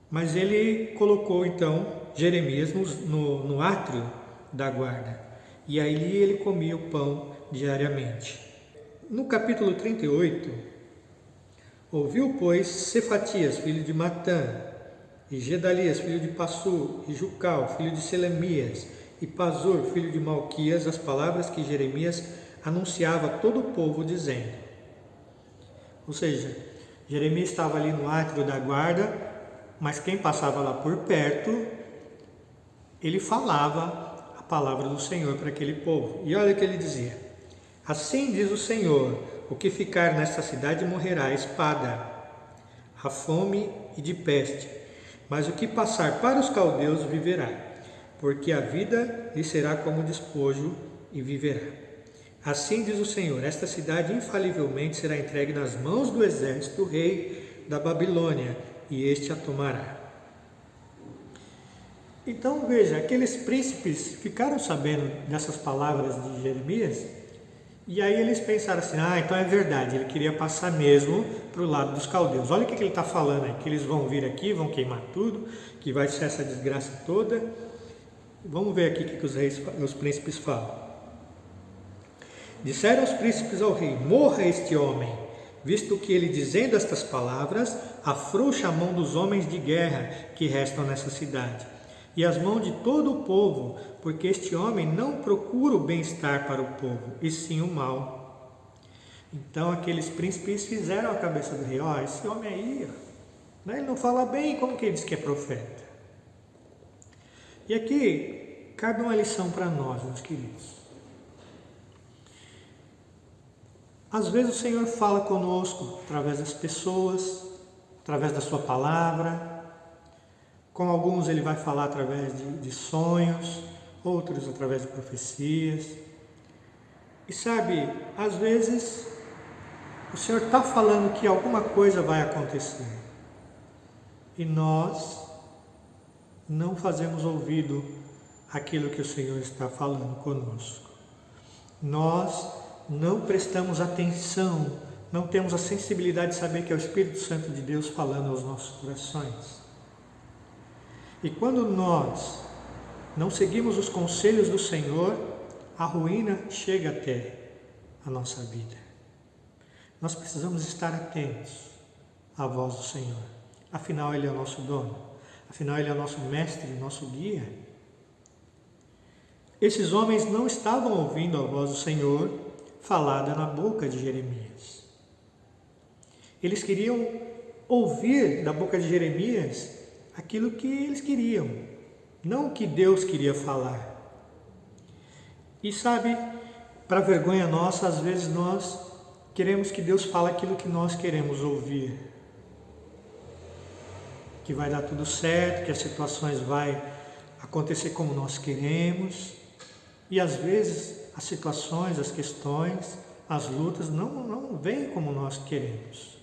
Mas ele colocou então Jeremias no átrio da guarda, e aí ele comia o pão diariamente. No capítulo 38, ouviu, pois, Cefatias, filho de Matã, e Gedalias, filho de Passur, e Jucal, filho de Selemias, e Pazur, filho de Malquias, as palavras que Jeremias anunciava a todo o povo, dizendo. Ou seja, Jeremias estava ali no átrio da guarda, mas quem passava lá por perto, ele falava a palavra do Senhor para aquele povo. E olha o que ele dizia: assim diz o Senhor, o que ficar nesta cidade morrerá a espada, a fome e de peste, mas o que passar para os caldeus viverá, porque a vida lhe será como despojo e viverá. Assim diz o Senhor, esta cidade infalivelmente será entregue nas mãos do exército do rei da Babilônia, e este a tomará. Então veja, aqueles príncipes ficaram sabendo dessas palavras de Jeremias, e aí eles pensaram assim, então é verdade, ele queria passar mesmo para o lado dos caldeus. Olha o que ele está falando aí, que eles vão vir aqui, vão queimar tudo, que vai ser essa desgraça toda. Vamos ver aqui o que os príncipes falam. Disseram os príncipes ao rei, morra este homem, visto que ele, dizendo estas palavras, afrouxa a mão dos homens de guerra que restam nessa cidade, e as mãos de todo o povo, porque este homem não procura o bem-estar para o povo, e sim o mal. Então aqueles príncipes fizeram a cabeça do rei, esse homem aí, ele não fala bem, como que ele diz que é profeta? E aqui cabe uma lição para nós, meus queridos. Às vezes o Senhor fala conosco através das pessoas, através da sua palavra. Com alguns ele vai falar através de sonhos, outros através de profecias. E sabe, às vezes o Senhor está falando que alguma coisa vai acontecer. E nós não fazemos ouvido àquilo que o Senhor está falando conosco. Nós não prestamos atenção, não temos a sensibilidade de saber que é o Espírito Santo de Deus falando aos nossos corações. E quando nós não seguimos os conselhos do Senhor, a ruína chega até a nossa vida. Nós precisamos estar atentos à voz do Senhor. Afinal, Ele é o nosso dono. Afinal, Ele é o nosso mestre, nosso guia. Esses homens não estavam ouvindo a voz do Senhor falada na boca de Jeremias. Eles queriam ouvir da boca de Jeremias aquilo que eles queriam, não o que Deus queria falar. E sabe, para vergonha nossa, às vezes nós queremos que Deus fale aquilo que nós queremos ouvir. Que vai dar tudo certo, que as situações vão acontecer como nós queremos. E às vezes as situações, as questões, as lutas não vêm como nós queremos.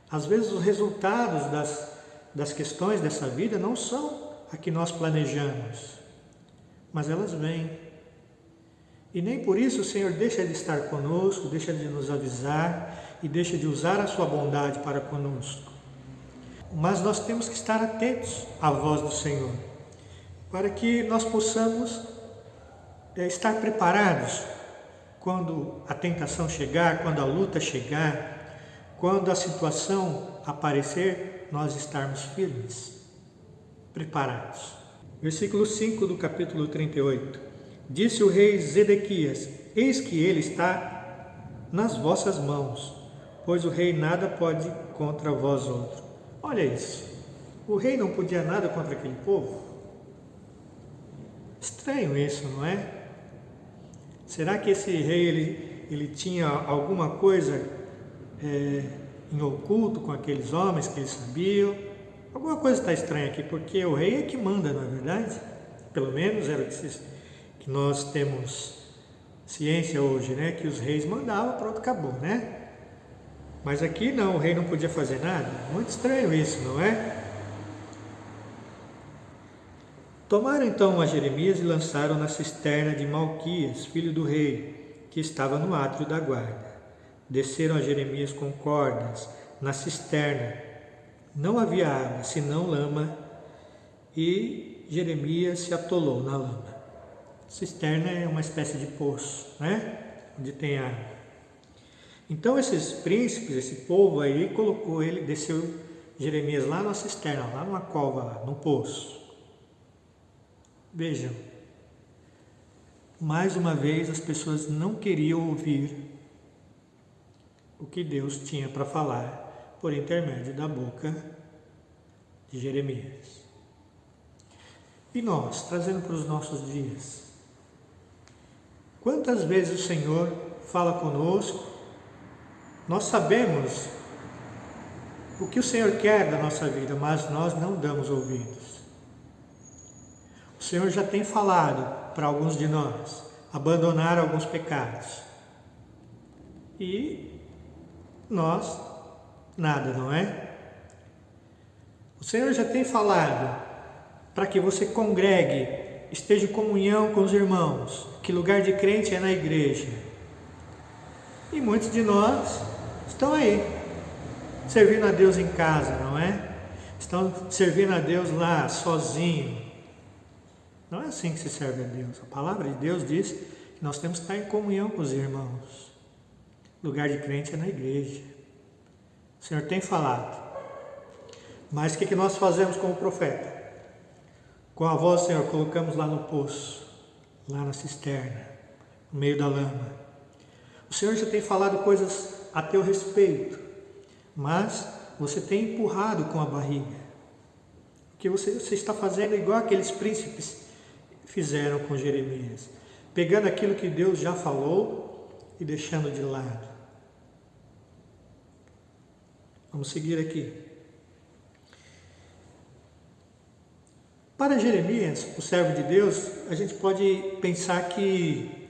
Às vezes os resultados das questões dessa vida não são a que nós planejamos, mas elas vêm. E nem por isso o Senhor deixa de estar conosco, deixa de nos avisar e deixa de usar a sua bondade para conosco. Mas nós temos que estar atentos à voz do Senhor, para que nós possamos estar preparados quando a tentação chegar, quando a luta chegar, quando a situação aparecer, nós estarmos firmes, preparados. Versículo 5 do capítulo 38. Disse o rei Zedequias, eis que ele está nas vossas mãos, pois o rei nada pode contra vós outros. Olha isso, o rei não podia nada contra aquele povo? Estranho isso, não é? Será que esse rei ele tinha alguma coisa em oculto com aqueles homens que eles sabiam. Alguma coisa está estranha aqui, porque o rei é que manda, não é verdade? Pelo menos era o que nós temos ciência hoje, né? Que os reis mandavam, pronto, acabou, né? Mas aqui não, o rei não podia fazer nada. Muito estranho isso, não é? Tomaram então a Jeremias e lançaram na cisterna de Malquias, filho do rei, que estava no átrio da guarda. Desceram a Jeremias com cordas na cisterna. Não havia água, senão lama, e Jeremias se atolou na lama. Cisterna é uma espécie de poço, né? Onde tem água. Então esses príncipes, esse povo aí, desceu Jeremias lá na cisterna, lá numa cova, lá, num poço. Vejam, mais uma vez as pessoas não queriam ouvir o que Deus tinha para falar por intermédio da boca de Jeremias. E nós, trazendo para os nossos dias, quantas vezes o Senhor fala conosco, nós sabemos o que o Senhor quer da nossa vida, mas nós não damos ouvidos. O Senhor já tem falado para alguns de nós abandonar alguns pecados. E nós, nada, não é? O Senhor já tem falado para que você congregue, esteja em comunhão com os irmãos, que lugar de crente é na igreja. E muitos de nós estão aí, servindo a Deus em casa, não é? Estão servindo a Deus lá, sozinho. Não é assim que se serve a Deus. A palavra de Deus diz que nós temos que estar em comunhão com os irmãos. Lugar de crente é na igreja. O Senhor tem falado. Mas o que nós fazemos como profeta? Com a voz, Senhor, colocamos lá no poço, lá na cisterna, no meio da lama. O Senhor já tem falado coisas a teu respeito, mas você tem empurrado com a barriga. O que você está fazendo é igual aqueles príncipes fizeram com Jeremias, pegando aquilo que Deus já falou e deixando de lado. Vamos seguir aqui. Para Jeremias, o servo de Deus, a gente pode pensar que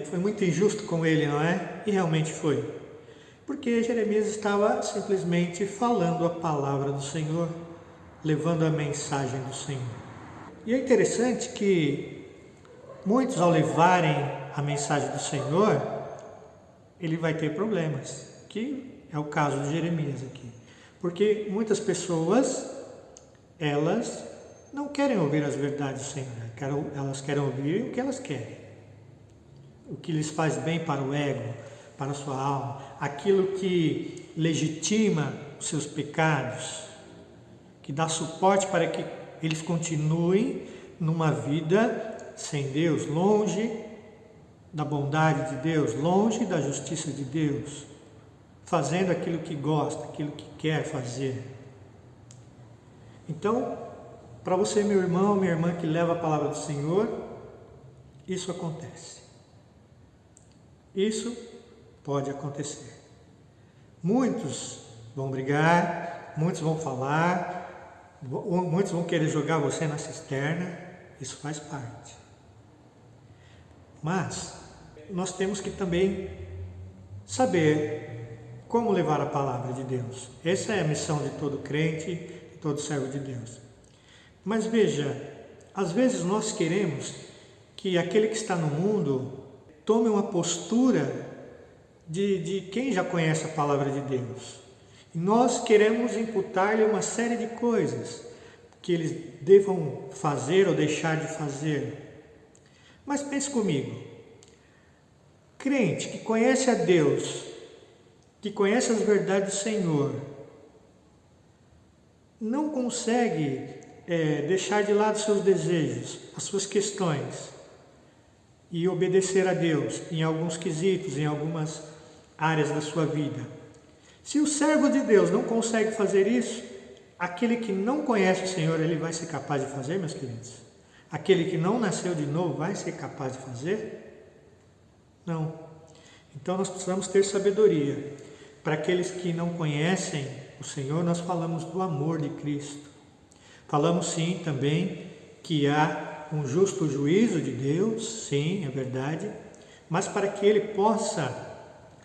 foi muito injusto com ele, não é? E realmente foi. Porque Jeremias estava simplesmente falando a palavra do Senhor, levando a mensagem do Senhor. E é interessante que muitos, ao levarem a mensagem do Senhor, ele vai ter problemas, que é o caso de Jeremias aqui. Porque muitas pessoas, elas não querem ouvir as verdades do Senhor, elas querem ouvir o que elas querem. O que lhes faz bem para o ego, para a sua alma, aquilo que legitima os seus pecados, que dá suporte para que eles continuem numa vida sem Deus, longe da bondade de Deus, longe da justiça de Deus, fazendo aquilo que gosta, aquilo que quer fazer. Então, para você, meu irmão, minha irmã que leva a palavra do Senhor, isso acontece. Isso pode acontecer. Muitos vão brigar, muitos vão falar, muitos vão querer jogar você na cisterna, isso faz parte. Mas nós temos que também saber como levar a palavra de Deus. Essa é a missão de todo crente, de todo servo de Deus. Mas veja, às vezes nós queremos que aquele que está no mundo tome uma postura de quem já conhece a palavra de Deus. E nós queremos imputar-lhe uma série de coisas que eles devam fazer ou deixar de fazer. Mas pense comigo, crente que conhece a Deus, que conhece as verdades do Senhor, não consegue deixar de lado seus desejos, as suas questões e obedecer a Deus em alguns quesitos, em algumas áreas da sua vida. Se o servo de Deus não consegue fazer isso, aquele que não conhece o Senhor, ele vai ser capaz de fazer, meus queridos? Aquele que não nasceu de novo vai ser capaz de fazer? Não. Então nós precisamos ter sabedoria. Para aqueles que não conhecem o Senhor, nós falamos do amor de Cristo. Falamos sim também que há um justo juízo de Deus, sim, é verdade, mas para que ele possa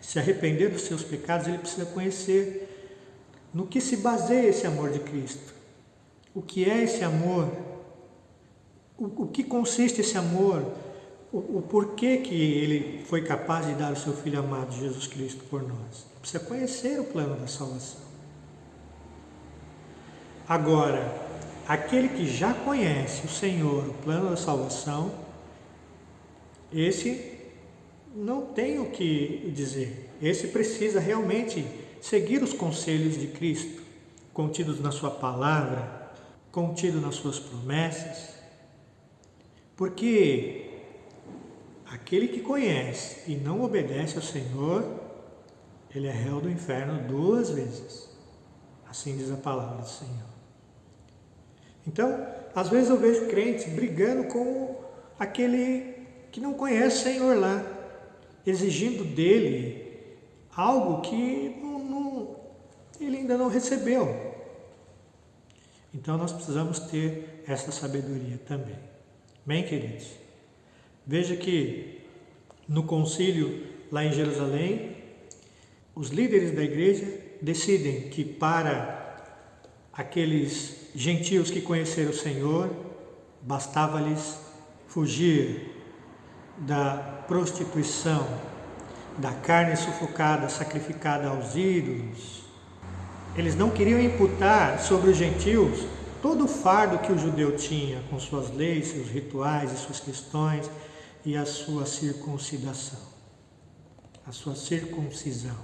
se arrepender dos seus pecados, ele precisa conhecer no que se baseia esse amor de Cristo. O que é esse amor? O que consiste esse amor? O porquê que ele foi capaz de dar o seu Filho amado, Jesus Cristo, por nós. Precisa conhecer o plano da salvação. Agora, aquele que já conhece o Senhor, o plano da salvação, esse não tem o que dizer. Esse precisa realmente seguir os conselhos de Cristo, contidos na sua palavra, contido nas suas promessas, porque aquele que conhece e não obedece ao Senhor, ele é réu do inferno 2 vezes. Assim diz a palavra do Senhor. Então, às vezes eu vejo crentes brigando com aquele que não conhece o Senhor lá, exigindo dele algo que ele ainda não recebeu. Então nós precisamos ter essa sabedoria também. Bem, queridos? Veja que no concílio lá em Jerusalém, os líderes da igreja decidem que para aqueles gentios que conheceram o Senhor, bastava-lhes fugir da prostituição, da carne sufocada, sacrificada aos ídolos. Eles não queriam imputar sobre os gentios todo o fardo que o judeu tinha, com suas leis, seus rituais e suas questões, e a sua circuncidação, a sua circuncisão.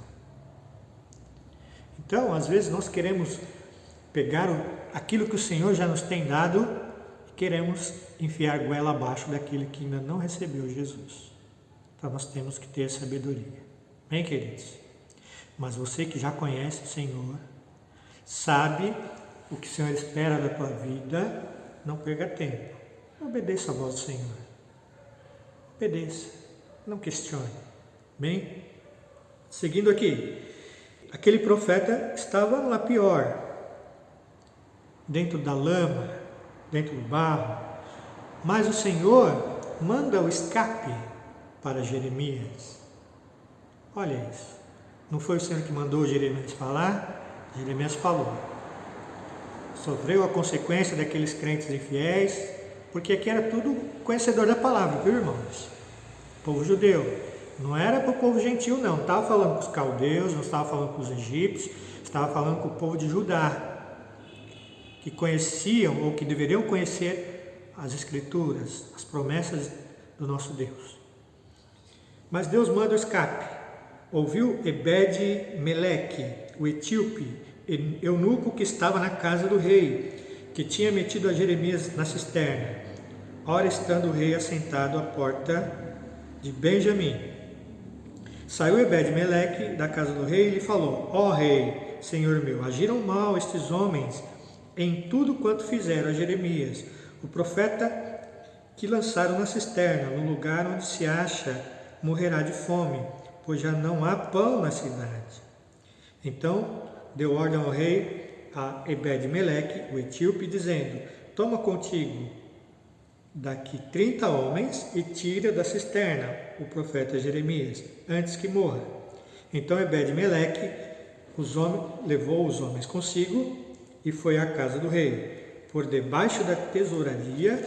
Então, às vezes nós queremos pegar aquilo que o Senhor já nos tem dado e queremos enfiar a goela abaixo daquele que ainda não recebeu Jesus. Então nós temos que ter sabedoria. Bem, queridos? Mas você que já conhece o Senhor, sabe o que o Senhor espera da tua vida, não perca tempo. Obedeça a voz do Senhor. Obedeça, não questione. Bem, seguindo aqui, aquele profeta estava lá pior, dentro da lama, dentro do barro, mas o Senhor manda o escape para Jeremias. Olha isso, não foi o Senhor que mandou Jeremias falar? Jeremias falou. Sofreu a consequência daqueles crentes infiéis, porque aqui era tudo conhecedor da palavra, viu, irmãos? Povo judeu, não era para o povo gentil, não. Estava falando com os caldeus, não estava falando com os egípcios, estava falando com o povo de Judá, que conheciam ou que deveriam conhecer as Escrituras, as promessas do nosso Deus. Mas Deus manda o escape. Ouviu Ebed-Meleque, o etíope, eunuco que estava na casa do rei, que tinha metido a Jeremias na cisterna, ora estando o rei assentado à porta de Benjamim. Saiu Ebed-Meleque da casa do rei e lhe falou: ó rei, senhor meu, agiram mal estes homens em tudo quanto fizeram a Jeremias, o profeta que lançaram na cisterna, no lugar onde se acha, morrerá de fome, pois já não há pão na cidade. Então deu ordem ao rei a Ebed-Meleque, o etíope, dizendo: toma contigo daqui 30 homens e tira da cisterna o profeta Jeremias, antes que morra. Então Ebed-Meleque levou os homens consigo e foi à casa do rei, por debaixo da tesouraria,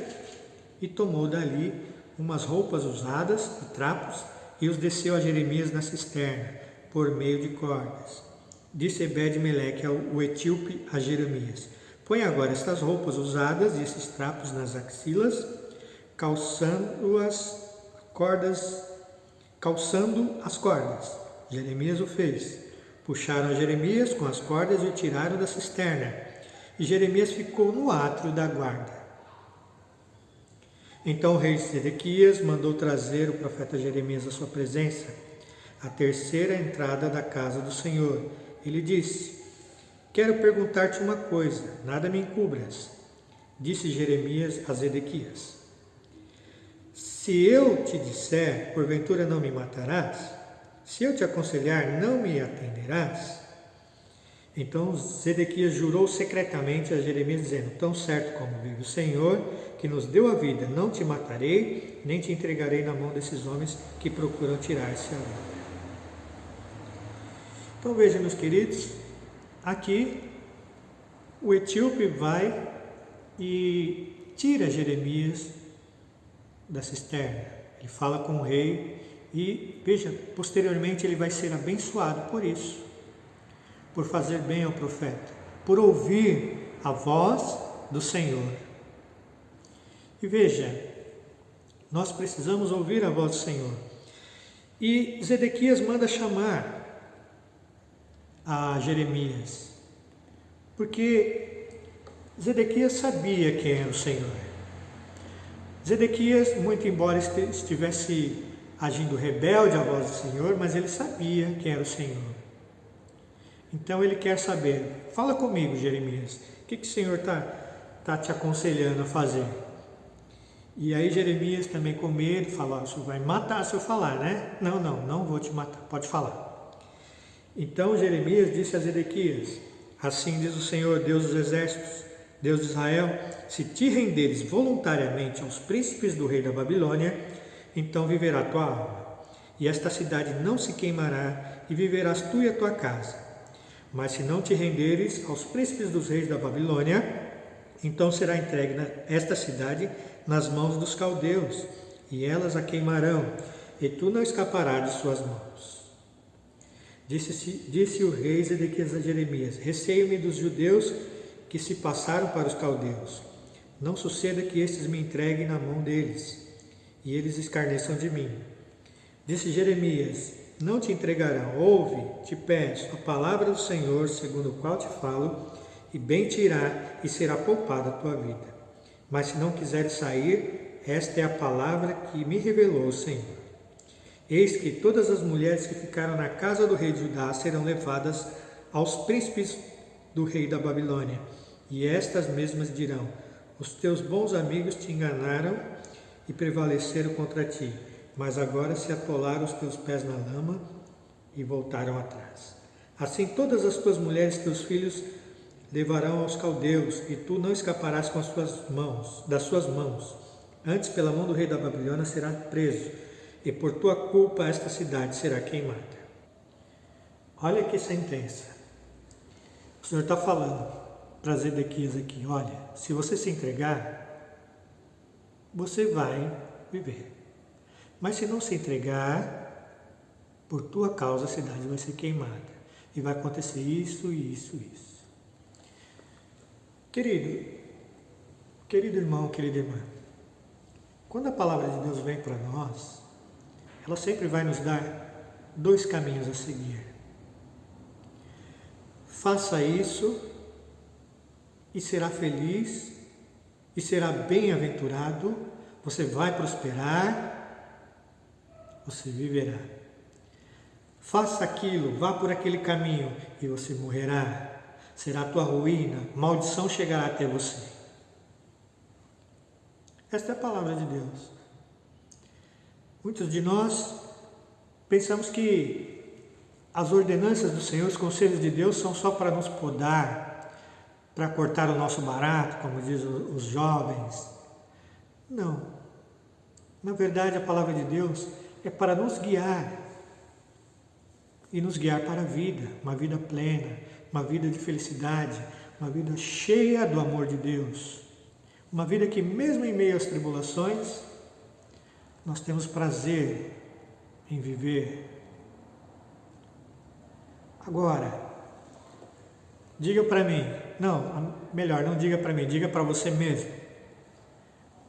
e tomou dali umas roupas usadas e trapos, e os desceu a Jeremias na cisterna, por meio de cordas. Disse Ebed-Meleque o etíope a Jeremias: põe agora estas roupas usadas e esses trapos nas axilas, calçando as cordas. Jeremias o fez. Puxaram a Jeremias com as cordas e o tiraram da cisterna. E Jeremias ficou no átrio da guarda. Então o rei Sedequias mandou trazer o profeta Jeremias à sua presença, à terceira entrada da casa do Senhor. Ele disse: quero perguntar-te uma coisa, nada me encubras. Disse Jeremias a Sedequias: se eu te disser, porventura não me matarás? Se eu te aconselhar, não me atenderás? Então Zedequias jurou secretamente a Jeremias, dizendo: tão certo como vive o Senhor, que nos deu a vida, não te matarei, nem te entregarei na mão desses homens que procuram tirar-se a vida. Então vejam, meus queridos, aqui o etíope vai e tira Jeremias da cisterna. Ele fala com o rei e, veja, posteriormente ele vai ser abençoado por isso, por fazer bem ao profeta, por ouvir a voz do Senhor. E veja, nós precisamos ouvir a voz do Senhor. E Zedequias manda chamar a Jeremias, porque Zedequias sabia quem era o Senhor. Zedequias, muito embora estivesse agindo rebelde à voz do Senhor, mas ele sabia quem era o Senhor. Então ele quer saber: fala comigo, Jeremias, o que o Senhor está te aconselhando a fazer? E aí Jeremias também com medo fala: o Senhor vai me matar se eu falar, né? Não vou te matar, pode falar. Então Jeremias disse a Zedequias: assim diz o Senhor, Deus dos exércitos, Deus de Israel, se te renderes voluntariamente aos príncipes do rei da Babilônia, então viverá tua alma, e esta cidade não se queimará, e viverás tu e a tua casa. Mas se não te renderes aos príncipes dos reis da Babilônia, então será entregue esta cidade nas mãos dos caldeus, e elas a queimarão, e tu não escaparás de suas mãos. Disse o rei Zedequias a Jeremias: receio-me dos judeus que se passaram para os caldeus. Não suceda que estes me entreguem na mão deles, e eles escarneçam de mim. Disse Jeremias: não te entregarão. Ouve, te peço, a palavra do Senhor, segundo o qual te falo, e bem te irá, e será poupada a tua vida. Mas se não quiseres sair, esta é a palavra que me revelou o Senhor. Eis que todas as mulheres que ficaram na casa do rei de Judá serão levadas aos príncipes do rei da Babilônia, e estas mesmas dirão: os teus bons amigos te enganaram e prevaleceram contra ti, mas agora se atolaram os teus pés na lama e voltaram atrás. Assim todas as tuas mulheres e teus filhos levarão aos caldeus, e tu não escaparás com as das suas mãos. Antes, pela mão do rei da Babilônia será preso, e por tua culpa esta cidade será queimada. Olha que sentença. O Senhor está falando para Zedequias aqui: olha, se você se entregar, você vai viver. Mas se não se entregar, por tua causa a cidade vai ser queimada. E vai acontecer isso, isso, isso. Querido irmão, querida irmã, quando a palavra de Deus vem para nós, ela sempre vai nos dar dois caminhos a seguir. Faça isso e será feliz e será bem-aventurado, você vai prosperar, você viverá. Faça aquilo, vá por aquele caminho e você morrerá, será a tua ruína, maldição chegará até você. Esta é a palavra de Deus. Muitos de nós pensamos que as ordenanças do Senhor, os conselhos de Deus são só para nos podar, para cortar o nosso barato, como dizem os jovens. Não. Na verdade, a palavra de Deus é para nos guiar e nos guiar para a vida, uma vida plena, uma vida de felicidade, uma vida cheia do amor de Deus, uma vida que mesmo em meio às tribulações, nós temos prazer em viver. Agora, diga para mim, melhor, não diga para mim, diga para você mesmo.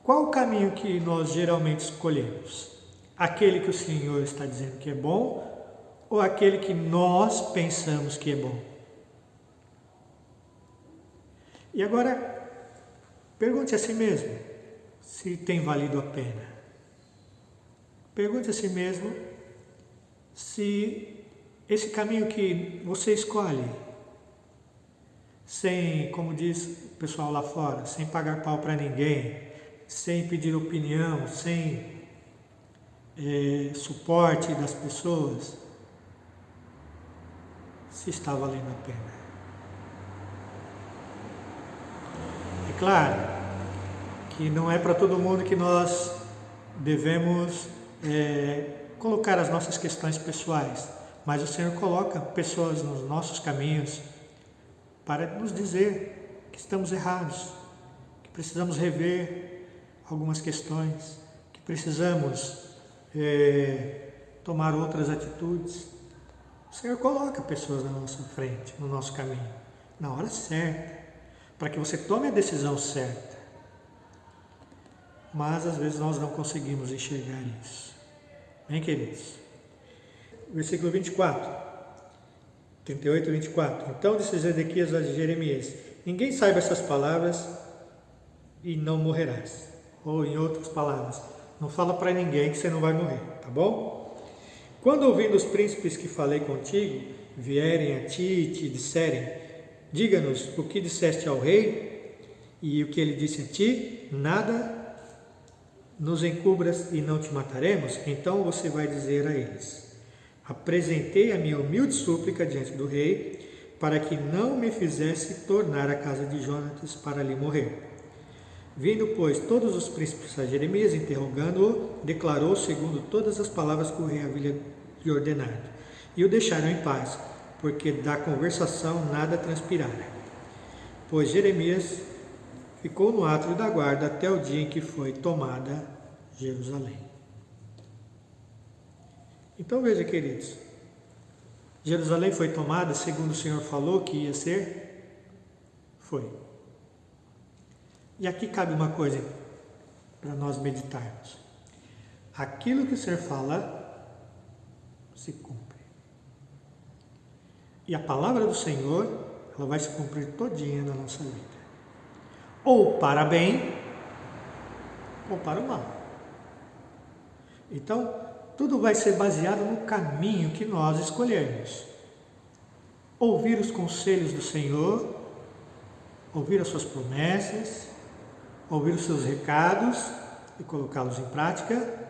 Qual o caminho que nós geralmente escolhemos? Aquele que o Senhor está dizendo que é bom ou aquele que nós pensamos que é bom? E agora, pergunte a si mesmo se tem valido a pena. Pergunte a si mesmo se esse caminho que você escolhe, sem, como diz o pessoal lá fora, sem pagar pau para ninguém, sem pedir opinião, sem suporte das pessoas, se está valendo a pena. É claro que não é para todo mundo que nós devemos colocar as nossas questões pessoais, mas o Senhor coloca pessoas nos nossos caminhos para nos dizer que estamos errados, que precisamos rever algumas questões, que precisamos tomar outras atitudes. O Senhor coloca pessoas na nossa frente, no nosso caminho, na hora certa, para que você tome a decisão certa. Mas às vezes nós não conseguimos enxergar isso. Bem, queridos? Versículo 24, 38 e 24. Então disse Zedequias a Jeremias: ninguém saiba essas palavras e não morrerás. Ou em outras palavras, não fala para ninguém que você não vai morrer, tá bom? Quando ouvindo os príncipes que falei contigo vierem a ti e te disserem: diga-nos o que disseste ao rei e o que ele disse a ti, nada nos encubras e não te mataremos, então você vai dizer a eles: apresentei a minha humilde súplica diante do rei, para que não me fizesse tornar a casa de Jonatas para ali morrer. Vindo, pois, todos os príncipes a Jeremias, interrogando-o, declarou segundo todas as palavras que o rei havia lhe ordenado, e o deixaram em paz, porque da conversação nada transpirara. Pois Jeremias ficou no átrio da guarda até o dia em que foi tomada Jerusalém. Então veja, queridos, Jerusalém foi tomada segundo o Senhor falou que ia ser? Foi. E aqui cabe uma coisa para nós meditarmos. Aquilo que o Senhor fala, se cumpre. E a palavra do Senhor, ela vai se cumprir todinha na nossa vida. Ou para bem, ou para o mal. Então, tudo vai ser baseado no caminho que nós escolhermos. Ouvir os conselhos do Senhor, ouvir as suas promessas, ouvir os seus recados e colocá-los em prática,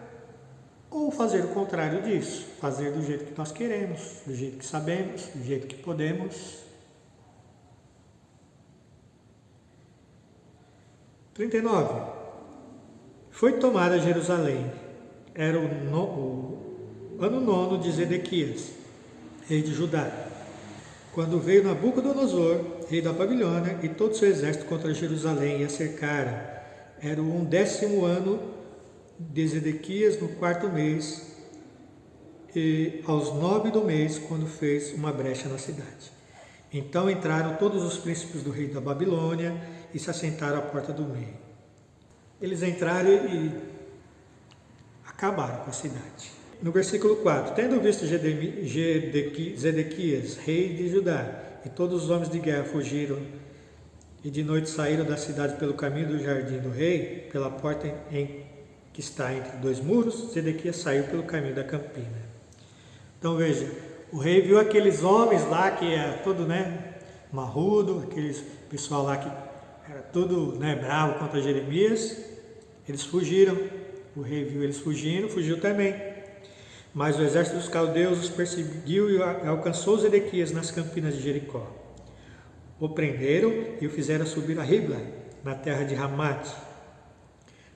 ou fazer o contrário disso, fazer do jeito que nós queremos, do jeito que sabemos, do jeito que podemos. 39. Foi tomada Jerusalém. Era o ano 9 de Zedequias, rei de Judá, quando veio Nabucodonosor, rei da Babilônia, e todo o seu exército contra Jerusalém e a cercaram. Era o 11º ano de Zedequias, no 4º mês, e aos 9 do mês, quando fez uma brecha na cidade. Então entraram todos os príncipes do rei da Babilônia e se assentaram à porta do meio. Eles entraram e acabaram com a cidade. No versículo 4, tendo visto Zedequias, rei de Judá, e todos os homens de guerra fugiram, e de noite saíram da cidade pelo caminho do jardim do rei, pela porta que está entre dois muros, Zedequias saiu pelo caminho da campina. Então veja, o rei viu aqueles homens lá que era todo marrudo, aqueles pessoal lá que era tudo bravo contra Jeremias, eles fugiram. O rei viu eles fugindo, fugiu também. Mas o exército dos caldeus os perseguiu e alcançou Zedequias nas campinas de Jericó. O prenderam e o fizeram subir a Ribla, na terra de Ramate,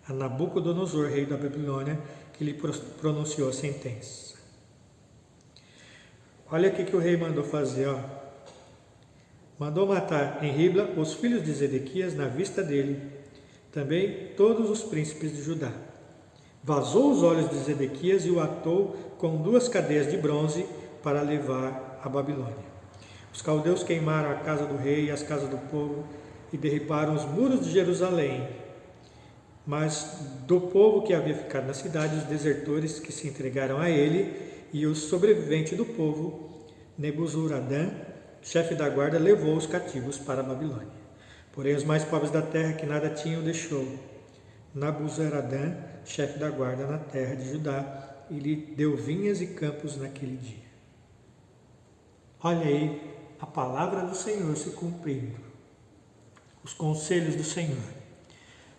a Nabucodonosor, rei da Babilônia, que lhe pronunciou a sentença. Olha o que o rei mandou fazer. Mandou matar em Ribla os filhos de Zedequias na vista dele, também todos os príncipes de Judá. Vazou os olhos de Zedequias e o atou com 2 cadeias de bronze para levar à Babilônia. Os caldeus queimaram a casa do rei e as casas do povo e derribaram os muros de Jerusalém. Mas do povo que havia ficado na cidade, os desertores que se entregaram a ele e os sobreviventes do povo, Nebuzaradã, chefe da guarda, levou os cativos para a Babilônia. Porém, os mais pobres da terra, que nada tinham, deixou Nabuzaradã, chefe da guarda, na terra de Judá, e lhe deu vinhas e campos naquele dia. Olha aí a palavra do Senhor se cumprindo, os conselhos do Senhor.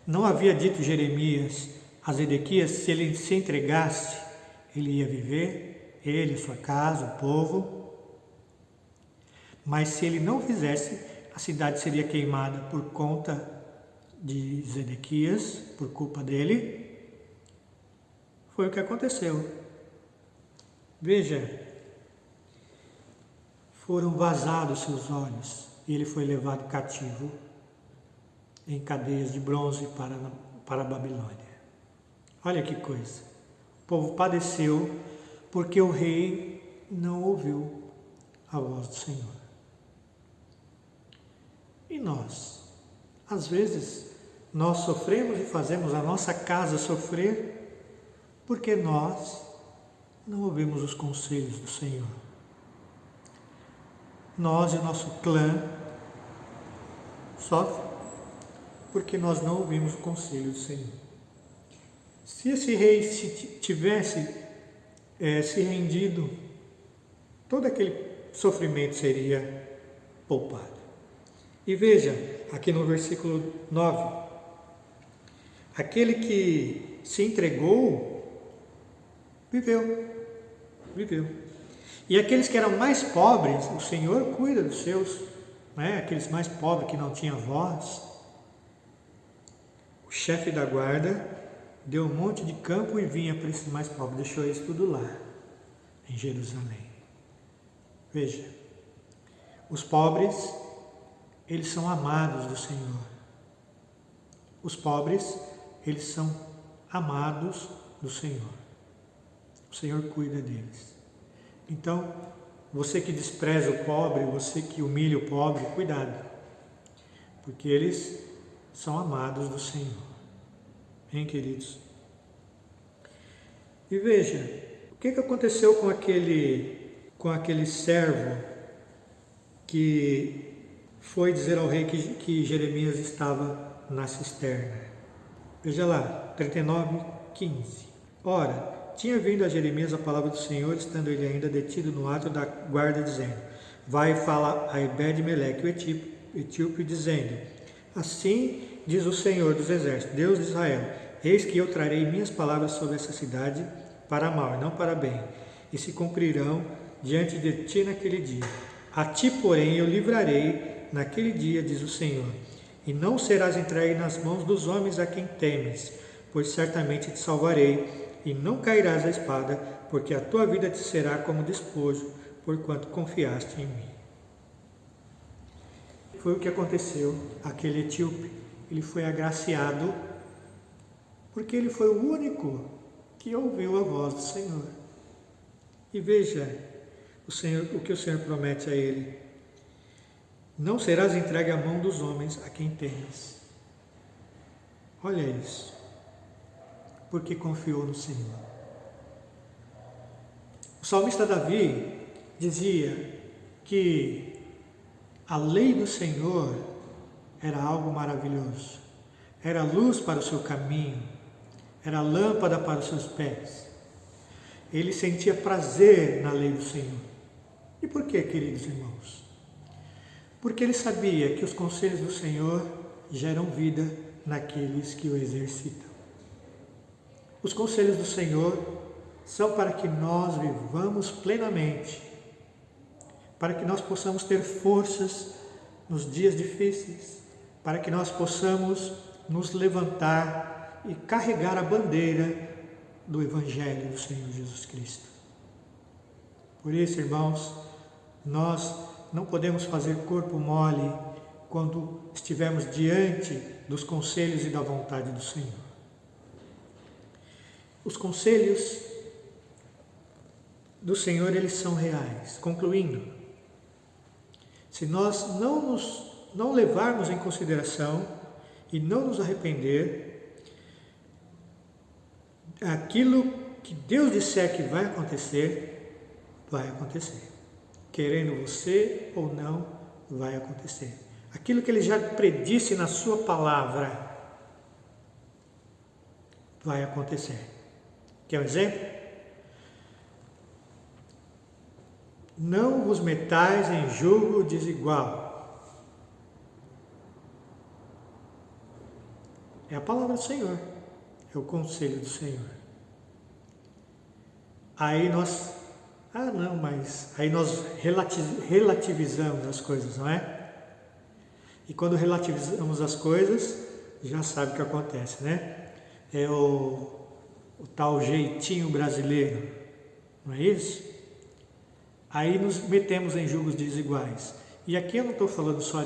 Não havia dito Jeremias a Zedequias, se ele se entregasse, ele ia viver, ele, sua casa, o povo. Mas se ele não fizesse, a cidade seria queimada por conta de Zedequias, por culpa dele. Foi o que aconteceu. Veja, foram vazados seus olhos e ele foi levado cativo em cadeias de bronze para a Babilônia. Olha que coisa. O povo padeceu porque o rei não ouviu a voz do Senhor. E nós? Às vezes, nós sofremos e fazemos a nossa casa sofrer porque nós não ouvimos os conselhos do Senhor. Nós e o nosso clã sofrem porque nós não ouvimos o conselho do Senhor. Se esse rei tivesse se rendido, todo aquele sofrimento seria poupado. E veja, aqui no versículo 9, aquele que se entregou, viveu. E aqueles que eram mais pobres, o Senhor cuida dos seus, aqueles mais pobres que não tinham voz. O chefe da guarda deu um monte de campo e vinha para esses mais pobres, deixou eles tudo lá, em Jerusalém. Veja, os pobres, eles são amados do Senhor. Os pobres, eles são amados do Senhor. O Senhor cuida deles. Então, você que despreza o pobre, você que humilha o pobre, cuidado, porque eles são amados do Senhor. Hein, queridos? E veja, o que aconteceu com aquele servo que foi dizer ao rei que Jeremias estava na cisterna? Veja lá, 39:15. Ora, tinha vindo a Jeremias a palavra do Senhor, estando ele ainda detido no ato da guarda, dizendo: vai e fala a Ebed-Meleque, o etíope, dizendo: assim diz o Senhor dos exércitos, Deus de Israel: eis que eu trarei minhas palavras sobre essa cidade para mal e não para bem, e se cumprirão diante de ti naquele dia. A ti, porém, eu livrarei naquele dia, diz o Senhor, e não serás entregue nas mãos dos homens a quem temes, pois certamente te salvarei, e não cairás a espada, porque a tua vida te será como despojo, porquanto confiaste em mim. Foi o que aconteceu. Aquele etíope, ele foi agraciado, porque ele foi o único que ouviu a voz do Senhor. E veja o que o Senhor promete a ele: não serás entregue à mão dos homens a quem temes. Olha isso, porque confiou no Senhor. O salmista Davi dizia que a lei do Senhor era algo maravilhoso, era luz para o seu caminho, era lâmpada para os seus pés. Ele sentia prazer na lei do Senhor. E por quê, queridos irmãos? Porque ele sabia que os conselhos do Senhor geram vida naqueles que o exercitam. Os conselhos do Senhor são para que nós vivamos plenamente, para que nós possamos ter forças nos dias difíceis, para que nós possamos nos levantar e carregar a bandeira do Evangelho do Senhor Jesus Cristo. Por isso, irmãos, nós não podemos fazer corpo mole quando estivermos diante dos conselhos e da vontade do Senhor. Os conselhos do Senhor, eles são reais. Concluindo, se nós não levarmos em consideração e não nos arrepender, aquilo que Deus disser que vai acontecer, vai acontecer. Querendo você ou não, vai acontecer. Aquilo que Ele já predisse na sua palavra, vai acontecer. Quer um exemplo? Não vos metais em julgo desigual. É a palavra do Senhor, é o conselho do Senhor. Aí nós Ah, não, mas aí nós relativizamos as coisas, não é? E quando relativizamos as coisas, já sabe o que acontece, né? É o tal jeitinho brasileiro, não é isso? Aí nos metemos em julgos desiguais. E aqui eu não estou falando só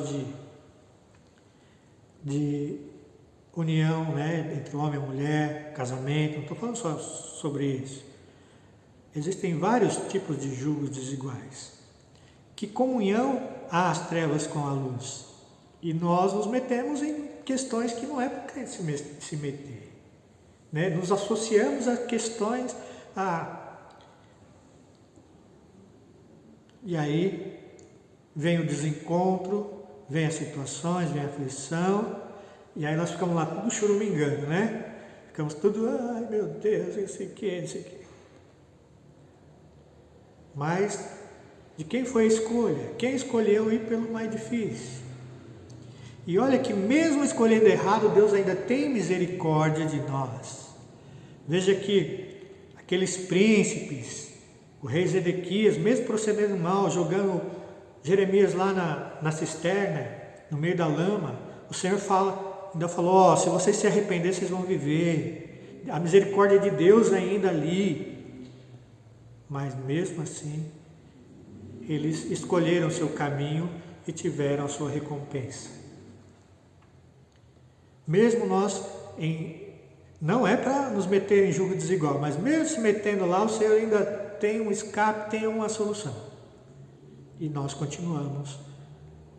de união, né, entre homem e mulher, casamento, não estou falando só sobre isso. Existem vários tipos de julgos desiguais. Que comunhão há as trevas com a luz? E nós nos metemos em questões que não é para crente se meter. Né? Nos associamos a questões, e aí vem o desencontro, vem as situações, vem a aflição, e aí nós ficamos lá tudo churumingando, né? Ficamos tudo, ai meu Deus, esse aqui. Mas de quem foi a escolha? Quem escolheu ir pelo mais difícil? E olha que mesmo escolhendo errado, Deus ainda tem misericórdia de nós. Veja que aqueles príncipes, o rei Zedequias, mesmo procedendo mal, jogando Jeremias lá na cisterna, no meio da lama, o Senhor ainda falou, se vocês se arrepender, vocês vão viver. A misericórdia de Deus ainda ali. Mas mesmo assim, eles escolheram seu caminho e tiveram a sua recompensa. Mesmo nós, não é para nos meter em julgo desigual, mas mesmo se metendo lá, o Senhor ainda tem um escape, tem uma solução. E nós continuamos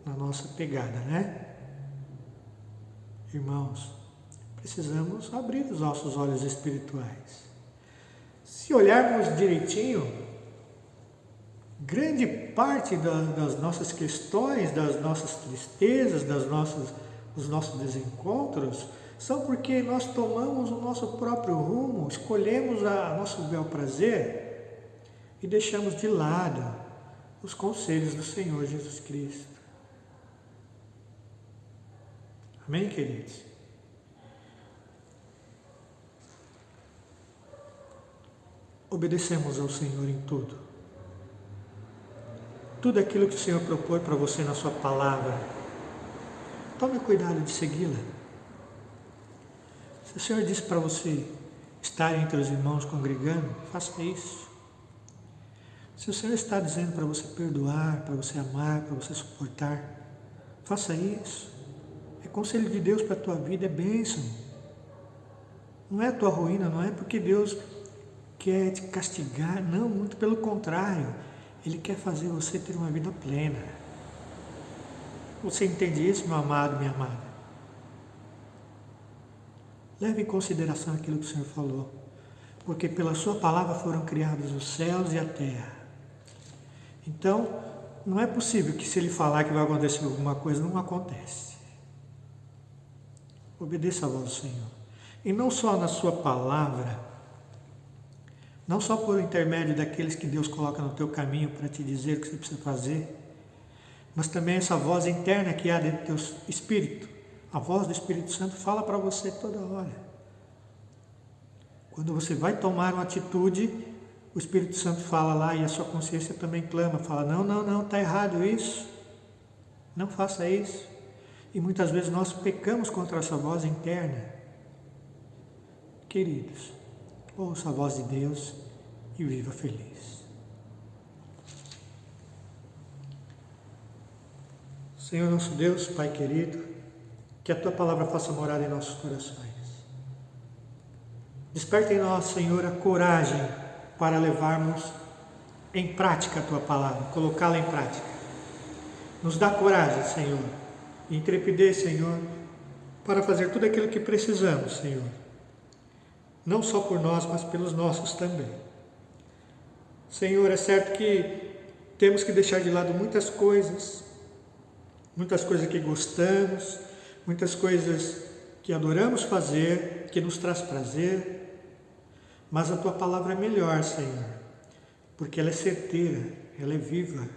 na nossa pegada, né? Irmãos, precisamos abrir os nossos olhos espirituais. Se olharmos direitinho, grande parte das nossas questões, das nossas tristezas, dos nossos desencontros, são porque nós tomamos o nosso próprio rumo, escolhemos nosso bel prazer e deixamos de lado os conselhos do Senhor Jesus Cristo. Amém, queridos? Obedecemos ao Senhor em tudo. Tudo aquilo que o Senhor propõe para você na sua palavra, tome cuidado de segui-la. Se o Senhor disse para você estar entre os irmãos congregando, faça isso. Se o Senhor está dizendo para você perdoar, para você amar, para você suportar, faça isso. É conselho de Deus para a tua vida, é bênção. Não é a tua ruína, não é porque Deus quer te castigar, não, muito pelo contrário. Ele quer fazer você ter uma vida plena. Você entende isso, meu amado, minha amada? Leve em consideração aquilo que o Senhor falou, porque pela sua palavra foram criados os céus e a terra. Então, não é possível que se Ele falar que vai acontecer alguma coisa, não acontece. Obedeça a voz do Senhor. E não só na sua palavra, não só por intermédio daqueles que Deus coloca no teu caminho para te dizer o que você precisa fazer, mas também essa voz interna que há dentro do teu espírito. A voz do Espírito Santo fala para você toda hora. Quando você vai tomar uma atitude, o Espírito Santo fala lá e a sua consciência também clama, fala, não, está errado isso, não faça isso. E muitas vezes nós pecamos contra essa voz interna. Queridos, ouça a voz de Deus e viva feliz. Senhor nosso Deus, Pai querido, que a Tua palavra faça morada em nossos corações. Desperta em nós, Senhor, a coragem para levarmos em prática a Tua palavra, colocá-la em prática. Nos dá coragem, Senhor, e intrepidez, Senhor, para fazer tudo aquilo que precisamos, Senhor. Não só por nós, mas pelos nossos também. Senhor, é certo que temos que deixar de lado muitas coisas que gostamos, muitas coisas que adoramos fazer, que nos traz prazer, mas a Tua palavra é melhor, Senhor, porque ela é certeira, ela é viva.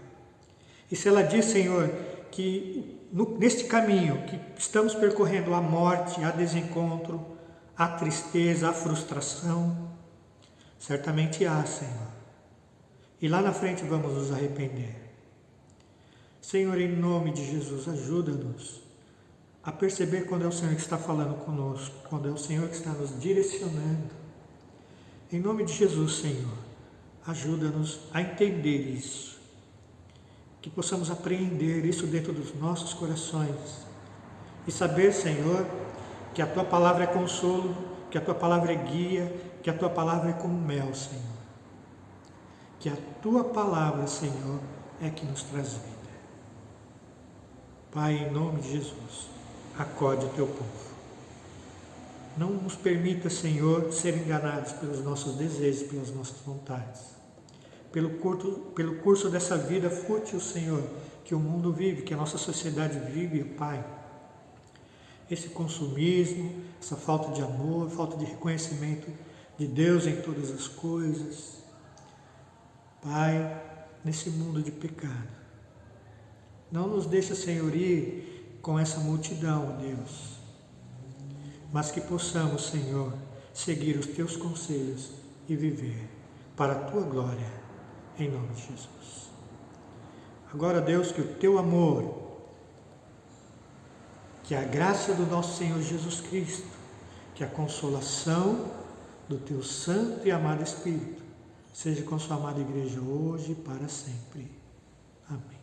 E se ela diz, Senhor, que neste caminho que estamos percorrendo há morte, há desencontro, há tristeza, há frustração, certamente há, Senhor. e lá na frente vamos nos arrepender. Senhor, em nome de Jesus, ajuda-nos a perceber quando é o Senhor que está falando conosco, quando é o Senhor que está nos direcionando. Em nome de Jesus, Senhor, ajuda-nos a entender isso, que possamos apreender isso dentro dos nossos corações e saber, Senhor, que a Tua palavra é consolo, que a Tua palavra é guia, que a Tua palavra é como mel, Senhor. Que a Tua palavra, Senhor, é que nos traz vida. Pai, em nome de Jesus, acode o Teu povo. Não nos permita, Senhor, ser enganados pelos nossos desejos, pelas nossas vontades. Pelo curso dessa vida fútil, Senhor, que o mundo vive, que a nossa sociedade vive, Pai. Esse consumismo, essa falta de amor, falta de reconhecimento de Deus em todas as coisas. Pai, nesse mundo de pecado. Não nos deixa, Senhor, ir com essa multidão, Deus. Mas que possamos, Senhor, seguir os Teus conselhos e viver para a Tua glória, em nome de Jesus. Agora, Deus, que o Teu amor, que a graça do nosso Senhor Jesus Cristo, que a consolação do Teu Santo e amado Espírito, seja com a Sua amada Igreja hoje e para sempre. Amém.